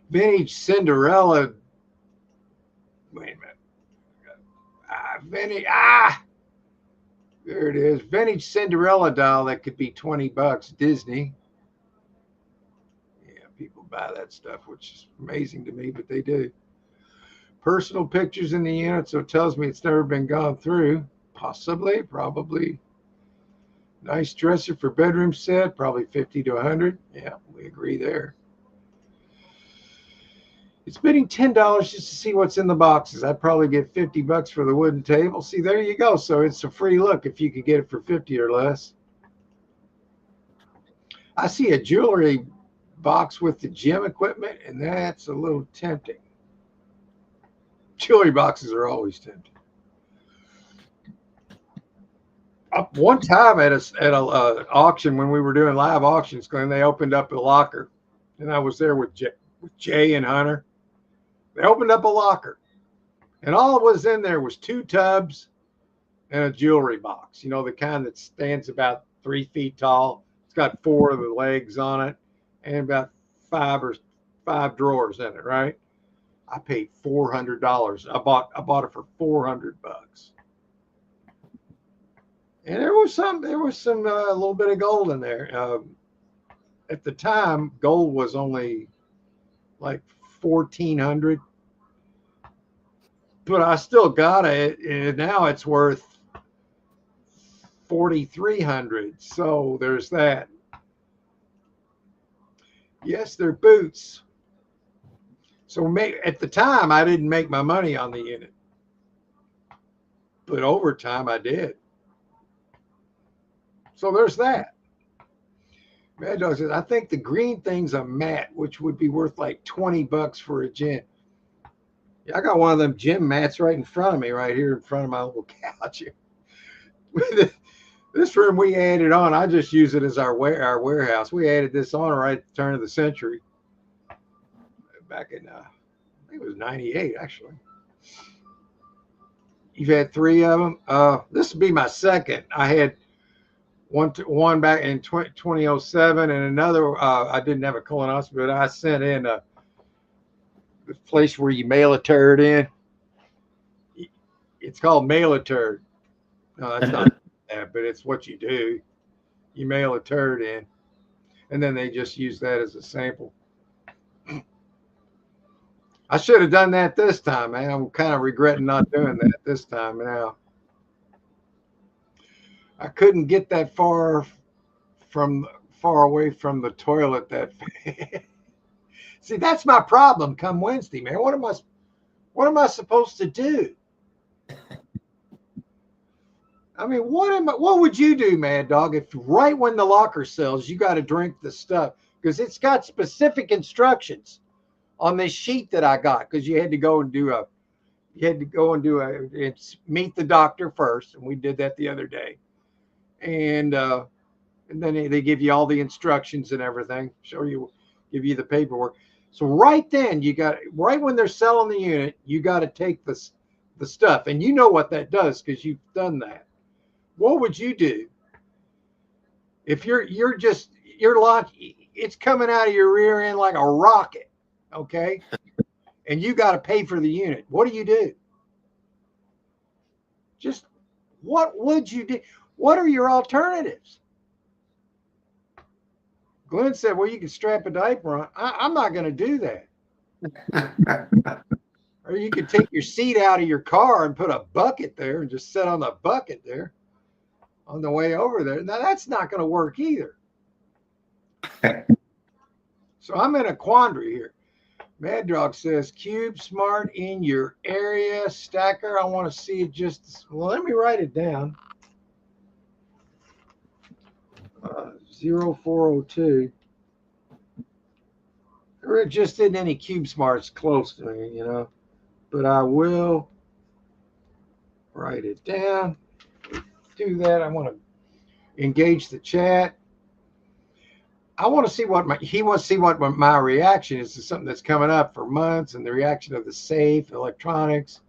Vintage Cinderella. Wait a minute. There it is. Vintage Cinderella doll that could be 20 bucks. Disney. Yeah, people buy that stuff, which is amazing to me, but they do. Personal pictures in the unit, so it tells me it's never been gone through. Possibly, probably. Nice dresser for bedroom set, probably 50 to 100. Yeah, we agree there. It's bidding $10 just to see what's in the boxes. I'd probably get 50 bucks for the wooden table. See, there you go. So it's a free look if you could get it for 50 or less. I see a jewelry box with the gym equipment, and that's a little tempting. Jewelry boxes are always tempting. One time at a auction when we were doing live auctions, Glenn, they opened up a locker, and I was there with Jay and Hunter. They opened up a locker, and all it was in there was 2 tubs and a jewelry box. You know, the kind that stands about 3 feet tall. It's got 4 of the legs on it, and about 5 drawers in it. Right? I paid $400. I bought it for 400 bucks. And there was some a little bit of gold in there. At the time, gold was only like 1,400, but I still got it, and now it's worth 4,300. So there's that. Yes, they're boots. So at the time, I didn't make my money on the unit, but over time, I did. So there's that. Mad Dog says, I think the green thing's a mat, which would be worth like 20 bucks for a gym. Yeah, I got one of them gym mats right in front of me, right here in front of my little couch. This room we added on, I just use it as our warehouse. We added this on right at the turn of the century. Back in, I think it was 98, actually. You've had 3 of them. This would be my second. I had one back in 2007 and another. I didn't have a colonoscopy, but I sent in the place where you mail a turd in. It's called mail a turd. No, that's not that, but it's what you do. You mail a turd in, and then they just use that as a sample. I should have done that this time, man. I'm kind of regretting not doing that this time now. I couldn't get that far away from the toilet that See, that's my problem come Wednesday, man. What am I supposed to do? I mean, what would you do, Mad Dog, if right when the locker sells, you got to drink the stuff? Because it's got specific instructions on this sheet that I got, because you had to go and meet the doctor first, and we did that the other day. And then they give you all the instructions and everything, give you the paperwork. So right then, right when they're selling the unit, you got to take the stuff, and you know what that does because you've done that. What would you do if you're just your launch, it's coming out of your rear end like a rocket, okay? And you got to pay for the unit. What do? Just what would you do? What are your alternatives? Glenn said, well, you can strap a diaper on. I'm not going to do that. Or you could take your seat out of your car and put a bucket there and just sit on the bucket there on the way over there. Now, that's not going to work either. So I'm in a quandary here. Mad Dog says, Cube Smart in your area. Stacker, I want to see it just. Well, let me write it down. 0402. There just isn't any Cube Smarts close to me, you know. But I will write it down. Do that. I want to engage the chat. I want to see he wants to see what my reaction is to something that's coming up for months and the reaction of the safe, electronics.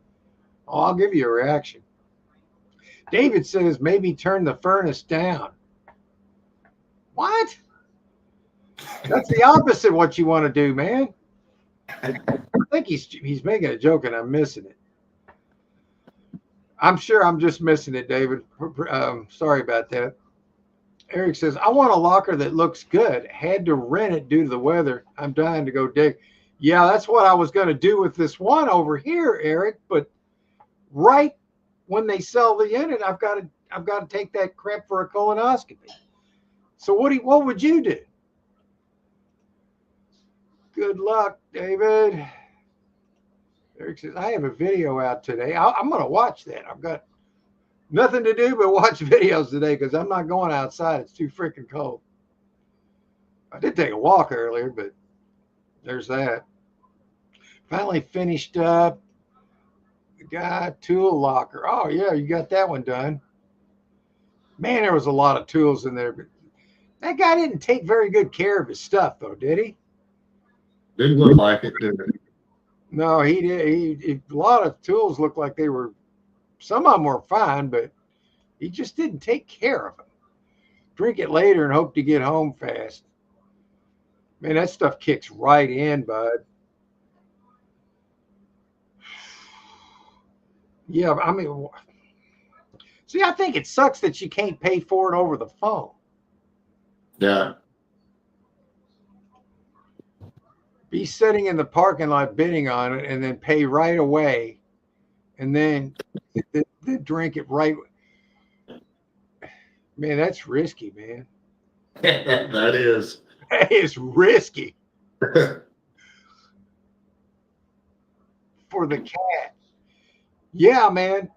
Oh, I'll give you a reaction. David says maybe turn the furnace down. What? That's the opposite of what you want to do, man. I think he's making a joke and I'm missing it. I'm sure I'm just missing it, David. Sorry about that. Eric says, I want a locker that looks good. Had to rent it due to the weather. I'm dying to go dig. Yeah, that's what I was going to do with this one over here, Eric. But right when they sell the unit, I've got to take that crap for a colonoscopy. So what would you do? Good luck, David. Eric says, I have a video out today. I'm going to watch that. I've got nothing to do but watch videos today because I'm not going outside. It's too freaking cold. I did take a walk earlier, but there's that. Finally finished up the guy tool locker. Oh, yeah, you got that one done. Man, there was a lot of tools in there. But that guy didn't take very good care of his stuff, though, did he? Didn't look like it, did it? No, he did. A lot of tools looked like they were, some of them were fine, but he just didn't take care of them. Drink it later and hope to get home fast. Man, that stuff kicks right in, bud. Yeah, I mean, see, I think it sucks that you can't pay for it over the phone. Yeah. Be sitting in the parking lot bidding on it and then pay right away and then drink it right. Man, that's risky, man. That is. That is risky for the cat. Yeah, man.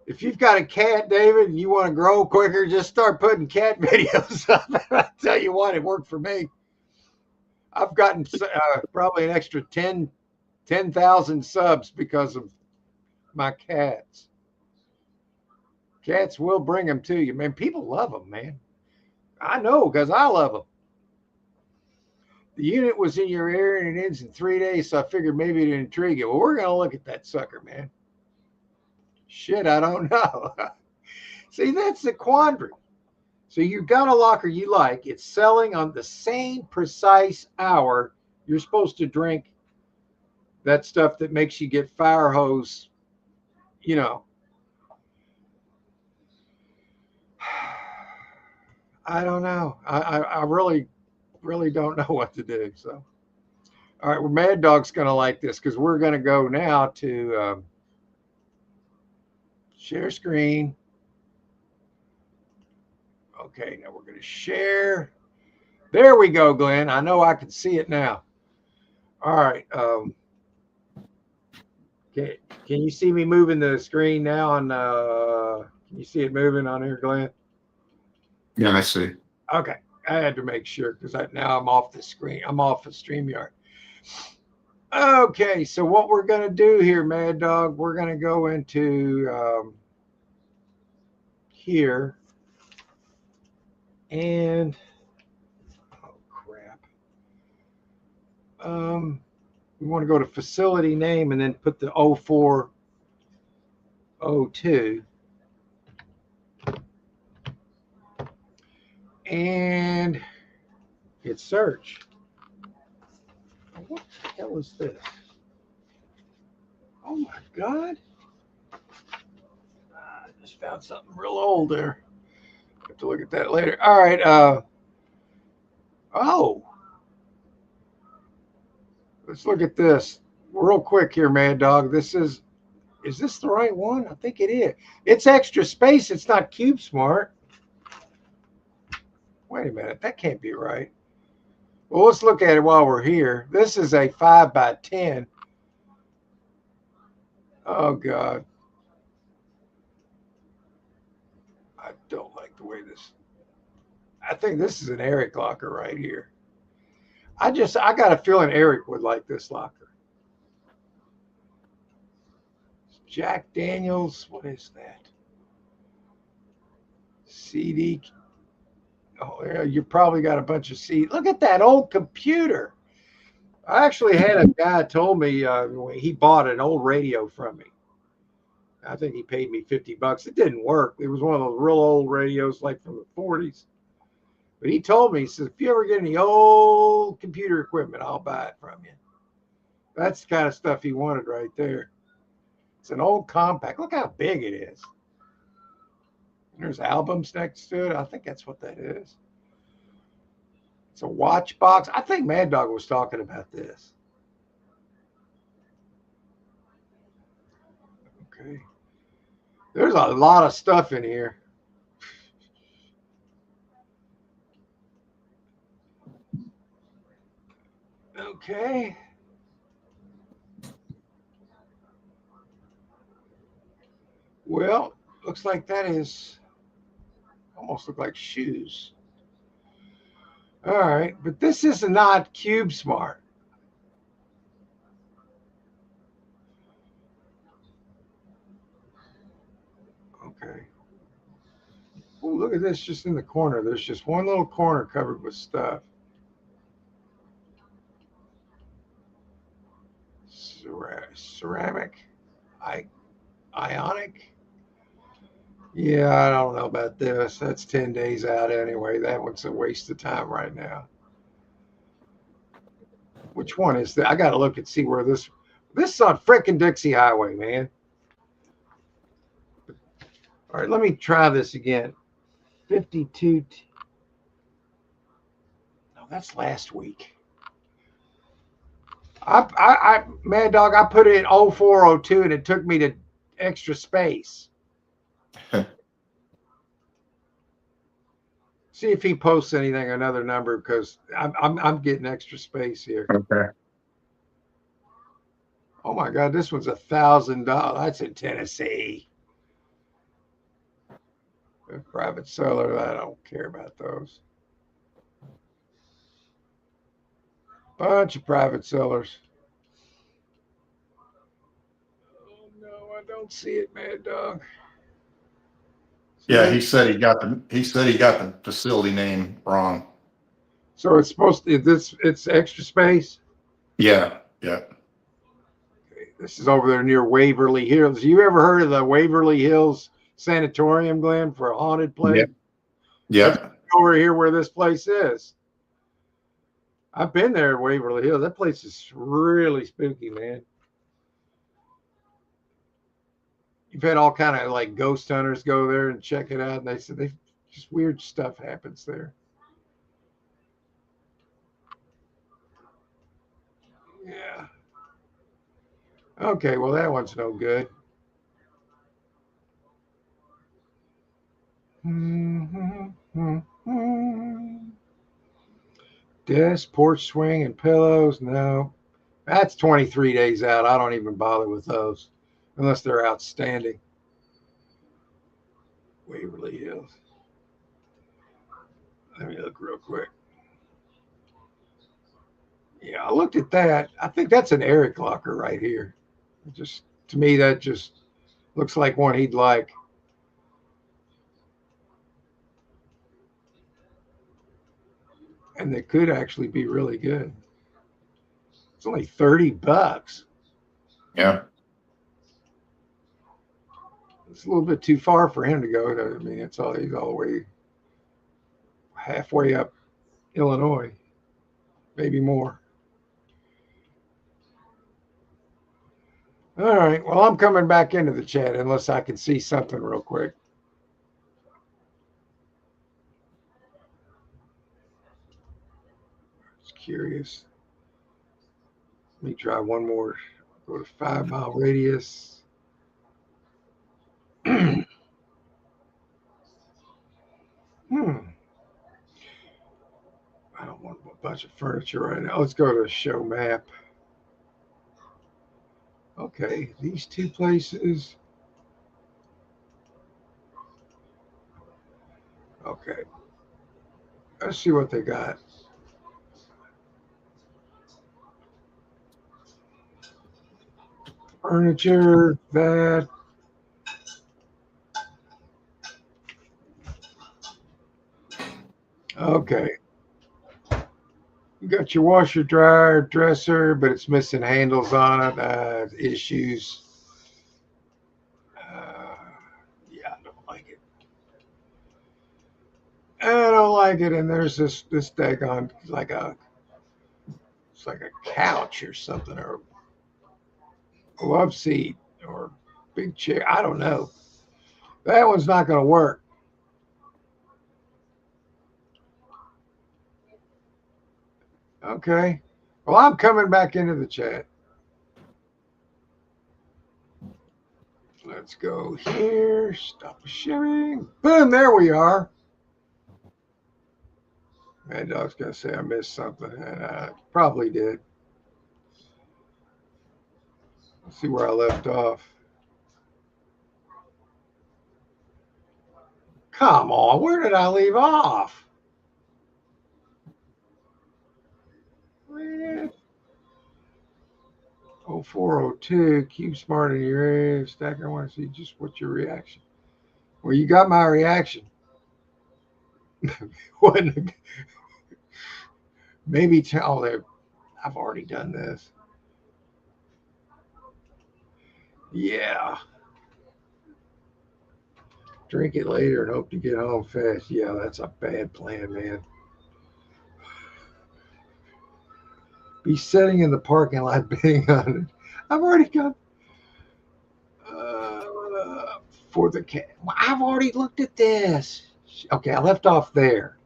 If you've got a cat, David, and you want to grow quicker, just start putting cat videos up. I tell you what, it worked for me. I've gotten probably an extra 10,000 subs because of my cats. Cats will bring them to you, man. People love them, man. I know because I love them. The unit was in your area and it ends in 3 days, so I figured maybe it'd intrigue you. Well, we're going to look at that sucker, man. Shit, I don't know. See, that's the quandary. So you've got a locker you like. It's selling on the same precise hour. You're supposed to drink that stuff that makes you get fire hose, you know. I don't know. I really don't know what to do. So, all right, well, Mad Dog's going to like this because we're going to go now to share screen. Okay, now we're going to share. There we go, Glenn. I know I can see it now. All right. Okay. Can you see me moving the screen now? Can you see it moving on here, Glenn? Yeah, I see. Okay. I had to make sure because now I'm off the screen. I'm off of StreamYard. Okay. So what we're going to do here, Mad Dog, we're going to go into here. And oh crap. We want to go to facility name and then put the 0402. And hit search. What the hell is this? Oh my God. I just found something real old there. Have to look at that later. All right. Oh, let's look at this real quick here, Mad Dog. Is this the right one? I think it is. It's Extra Space. It's not Cube Smart. Wait a minute. That can't be right. Well, let's look at it while we're here. This is a 5x10. Oh, God. I don't like the way this. I think this is an Eric locker right here. I got a feeling Eric would like this locker. Jack Daniels. What is that? CD. Oh, yeah, you probably got a bunch of CD. Look at that old computer. I actually had a guy told me he bought an old radio from me. I think he paid me $50. It didn't work. It was one of those real old radios, like from the 40s. But he told me, he said, if you ever get any old computer equipment, I'll buy it from you. That's the kind of stuff he wanted right there. It's an old compact. Look how big it is. And there's albums next to it. I think that's what that is. It's a watch box. I think Mad Dog was talking about this. Okay. There's a lot of stuff in here. Okay. Well, looks like that is almost look like shoes. All right, but this is not Cube Smart. Okay. Oh, look at this just in the corner. There's just one little corner covered with stuff. Ceramic. Ionic. Yeah, I don't know about this. That's 10 days out anyway. That one's a waste of time right now. Which one is that? I got to look and see where this is on frickin' Dixie Highway, man. All right, let me try this again. 52. No, that's last week. Mad Dog, I put it in 0402 and it took me to Extra Space. See if he posts anything, another number, because I'm getting Extra Space here. Okay. Oh my God, this one's $1,000. That's in Tennessee. A private seller, I don't care about those. Bunch of private sellers. Oh no, I don't see it, Mad Dog. Yeah, he said he got the facility name wrong. So it's supposed to it's Extra Space. Yeah. Okay, this is over there near Waverly Hills. You ever heard of the Waverly Hills Sanatorium, Glenn, for a haunted place? Yeah. That's over here where this place is. I've been there at Waverly Hills. That place is really spooky, man. You've had all kind of like ghost hunters go there and check it out, and they said just weird stuff happens there. Yeah. Okay, well that one's no good. Desk, porch swing, and pillows. No, that's 23 days out. I don't even bother with those unless they're outstanding. Waverly Hills. Let me look real quick. Yeah, I looked at that. I think that's an Eric locker right here. Just to me, that just looks like one he'd like. And they could actually be really good. It's only $30. Yeah. It's a little bit too far for him to go. I mean, he's all the way halfway up Illinois. maybe more. All right. Well, I'm coming back into the chat unless I can see something real quick. Just curious. Let me try one more. Go to 5 mile radius. Hmm. I don't want a bunch of furniture right now. Let's go to show map. Okay, these two places. Okay. Let's see what they got. Furniture, that. Okay. You got your washer, dryer, dresser, but it's missing handles on it. Issues. Yeah, I don't like it. I don't like it. And there's this daggone it's like a couch or something, or a love seat, or big chair. I don't know. That one's not going to work. Okay. Well, I'm coming back into the chat. Let's go here. Stop sharing. Boom, there we are. Mad Dog's going to say I missed something, and I probably did. Let's see where I left off. Come on, where did I leave off? 0402, keep smart in your area. Stack, I want to see just what's your reaction. Well, you got my reaction. Maybe tell them I've already done this. Yeah. Drink it later and hope to get home fast. Yeah, that's a bad plan, man. Be sitting in the parking lot bidding on it. I've already got for the cat. I've already looked at this. Okay, I left off there.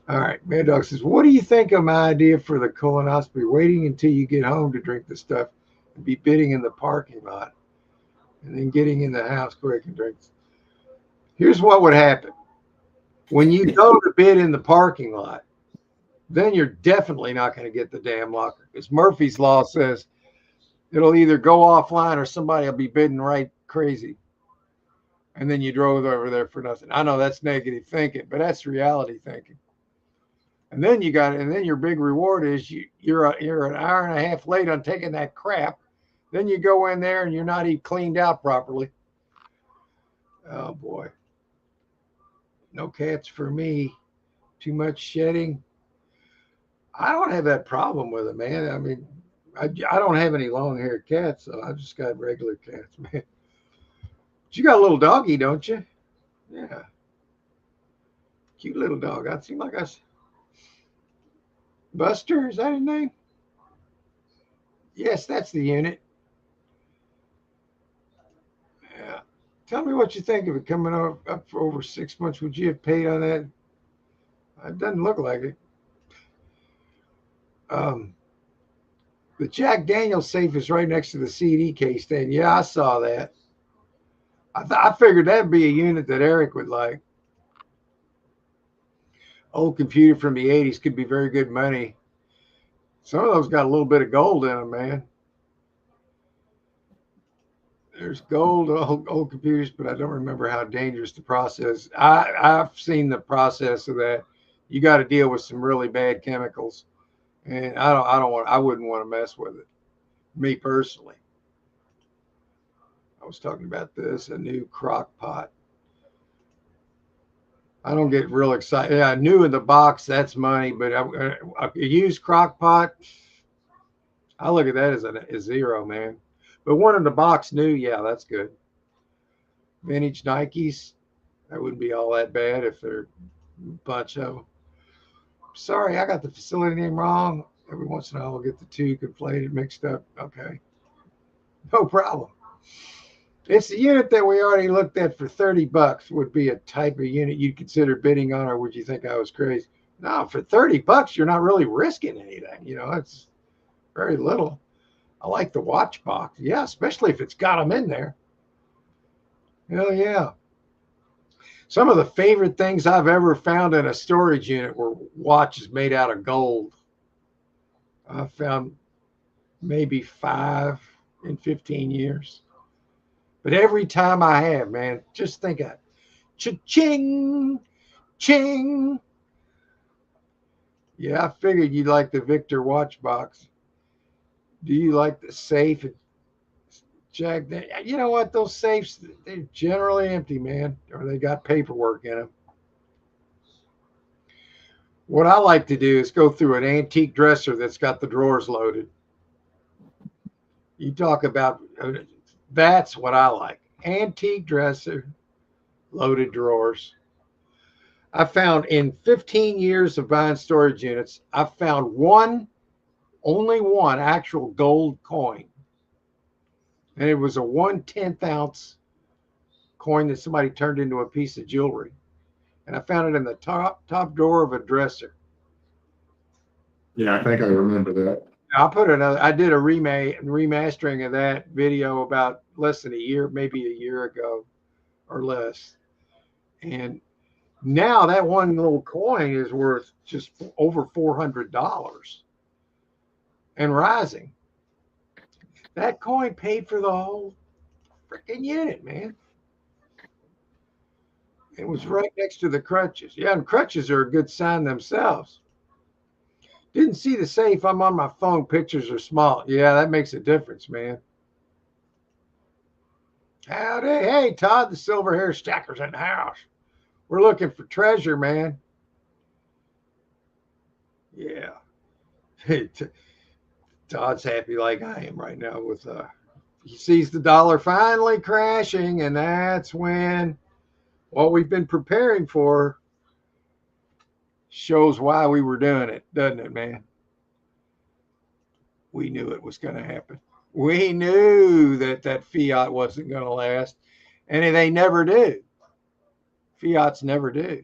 All right, Mad Dog says, what do you think of my idea for the colonoscopy? Waiting until you get home to drink the stuff and be bidding in the parking lot and then getting in the house quick and drink. Here's what would happen. When you go to bid in the parking lot, then you're definitely not going to get the damn locker, because Murphy's Law says it'll either go offline or somebody will be bidding right crazy. And then you drove over there for nothing. I know that's negative thinking, but that's reality thinking. And then you got it. And then your big reward is you're an hour and a half late on taking that crap. Then you go in there and you're not even cleaned out properly. Oh boy. No cats for me. Too much shedding. I don't have that problem with it, man. I mean, I don't have any long-haired cats, so I just got regular cats, man. But you got a little doggy, don't you? Yeah. Cute little dog. I seem like Buster, is that his name? Yes, that's the unit. Yeah. Tell me what you think of it coming up for over 6 months. Would you have paid on that? It doesn't look like it. The Jack Daniels safe is right next to the CD case stand. Yeah, I saw that. I figured that'd be a unit that Eric would like. Old computer from the 80s could be very good money. Some of those got a little bit of gold in them, man. There's gold old computers, but I don't remember how dangerous the process. I've seen the process of that. You got to deal with some really bad chemicals, and I wouldn't want to mess with it. Me personally. I was talking about this, a new crock pot. I don't get real excited. Yeah, new in the box, that's money, but a used crock pot, I look at that as a zero, man. But one in the box new, yeah, that's good. Vintage Nikes, that wouldn't be all that bad if they're a bunch of them. sorry, I got the facility name wrong. Every once in a while, we'll get the two conflated, mixed up. Okay. No problem. It's the unit that we already looked at for $30 would be a type of unit you'd consider bidding on, or would you think I was crazy? No, for $30, you're not really risking anything. You know, it's very little. I like the watch box. Yeah, especially if it's got them in there. Hell yeah. Some of the favorite things I've ever found in a storage unit were watches made out of gold. I found maybe 5 in 15 years. But every time I have, man, just think of cha-ching, ching. Yeah, I figured you'd like the Victor watch box. Do you like the safe? Jack, you know what? Those safes, they're generally empty, man, or they got paperwork in them. What I like to do is go through an antique dresser that's got the drawers loaded. You talk about, that's what I like. Antique dresser, loaded drawers. I found in 15 years of buying storage units, I found only one actual gold coin. And it was a 1/10 ounce coin that somebody turned into a piece of jewelry. And I found it in the top drawer of a dresser. Yeah, I think I remember that. I did a remastering of that video about less than a year, maybe a year ago or less. And now that one little coin is worth just over $400 and rising. That coin paid for the whole freaking unit, man. It was right next to the crutches. Yeah, and crutches are a good sign themselves. Didn't see the safe. I'm on my phone. Pictures are small. Yeah, that makes a difference, man. Howdy. Hey, Todd, the silver hair stacker's in the house. We're looking for treasure, man. Yeah. Todd's happy like I am right now with he sees the dollar finally crashing, and that's when what we've been preparing for shows why we were doing it, doesn't it, man? We knew it was going to happen. We knew that fiat wasn't going to last, and they never do. Fiats never do.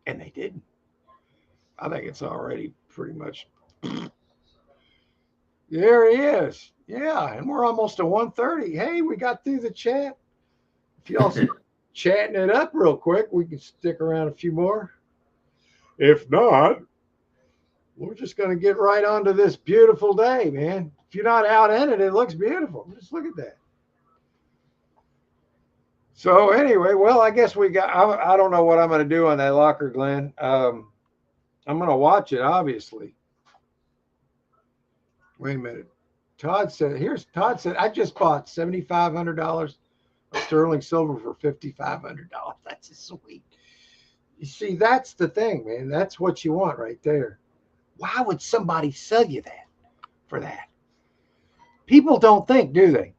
And they didn't. I think it's already pretty much. There he is. Yeah, and we're almost to 1:30. Hey, we got through the chat. If y'all chatting it up real quick, we can stick around a few more. If not, we're just going to get right onto this beautiful day, man. If you're not out in it, it looks beautiful. Just look at that. So anyway, well, I guess I don't know what I'm going to do on that locker, Glenn. I'm going to watch it, obviously. Wait a minute. Todd said, I just bought $7,500 of sterling silver for $5,500. That's just sweet. You see, that's the thing, man. That's what you want right there. Why would somebody sell you that for that? People don't think, do they?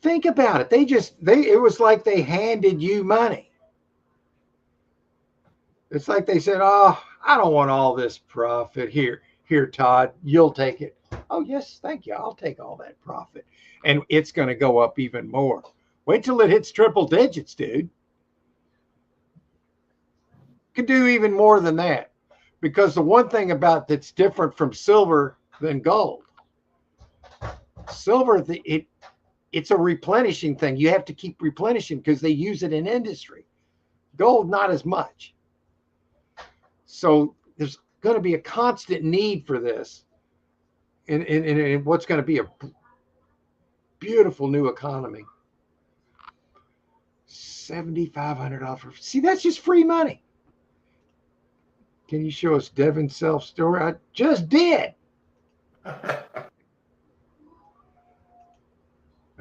Think about it. It was like they handed you money. It's like they said, oh, I don't want all this profit. Here, Todd, you'll take it. Oh, yes, thank you. I'll take all that profit. And it's going to go up even more. Wait till it hits triple digits, dude. Could do even more than that. Because the one thing about that's different from silver than gold. Silver, it's a replenishing thing. You have to keep replenishing because they use it in industry. Gold, not as much. So there's going to be a constant need for this in what's going to be a beautiful new economy. $7,500. See, that's just free money. Can you show us Devin's self-story? I just did.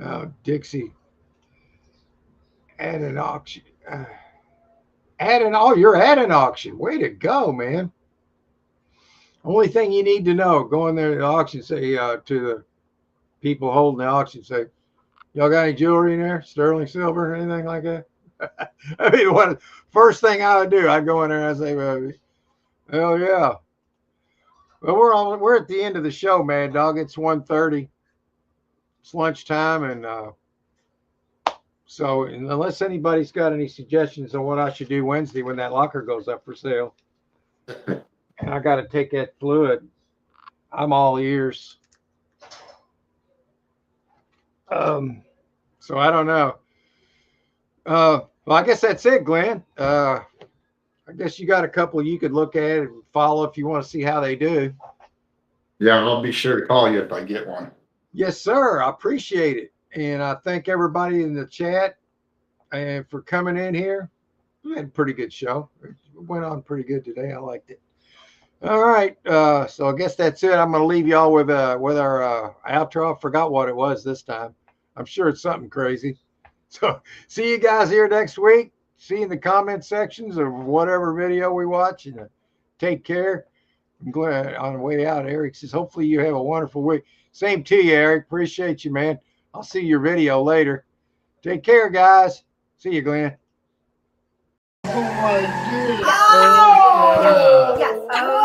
Oh, Dixie. At an auction. You're at an auction. Way to go, man. Only thing you need to know, go in there at the auction, say to the people holding the auction, say, y'all got any jewelry in there? Sterling silver, anything like that? I mean, first thing I would do, I'd go in there and I'd say, well, hell yeah. Well, we're at the end of the show, Mad Dog. It's 1:30. It's lunchtime, and so unless anybody's got any suggestions on what I should do Wednesday when that locker goes up for sale, and I got to take that fluid, I'm all ears. So I don't know. Well, I guess that's it, Glenn. I guess you got a couple you could look at and follow if you want to see how they do. Yeah, I'll be sure to call you if I get one. Yes, sir. I appreciate it. And I thank everybody in the chat and for coming in here. We had a pretty good show. It went on pretty good today. I liked it. All right. So I guess that's it. I'm going to leave y'all with our outro. I forgot what it was this time. I'm sure it's something crazy. So see you guys here next week. See you in the comment sections of whatever video we watch. And take care. I'm glad on the way out. Eric says, hopefully you have a wonderful week. Same to you, Eric. Appreciate you, man. I'll see your video later. Take care, guys. See you, Glenn. Oh my goodness. Oh, yes. Oh.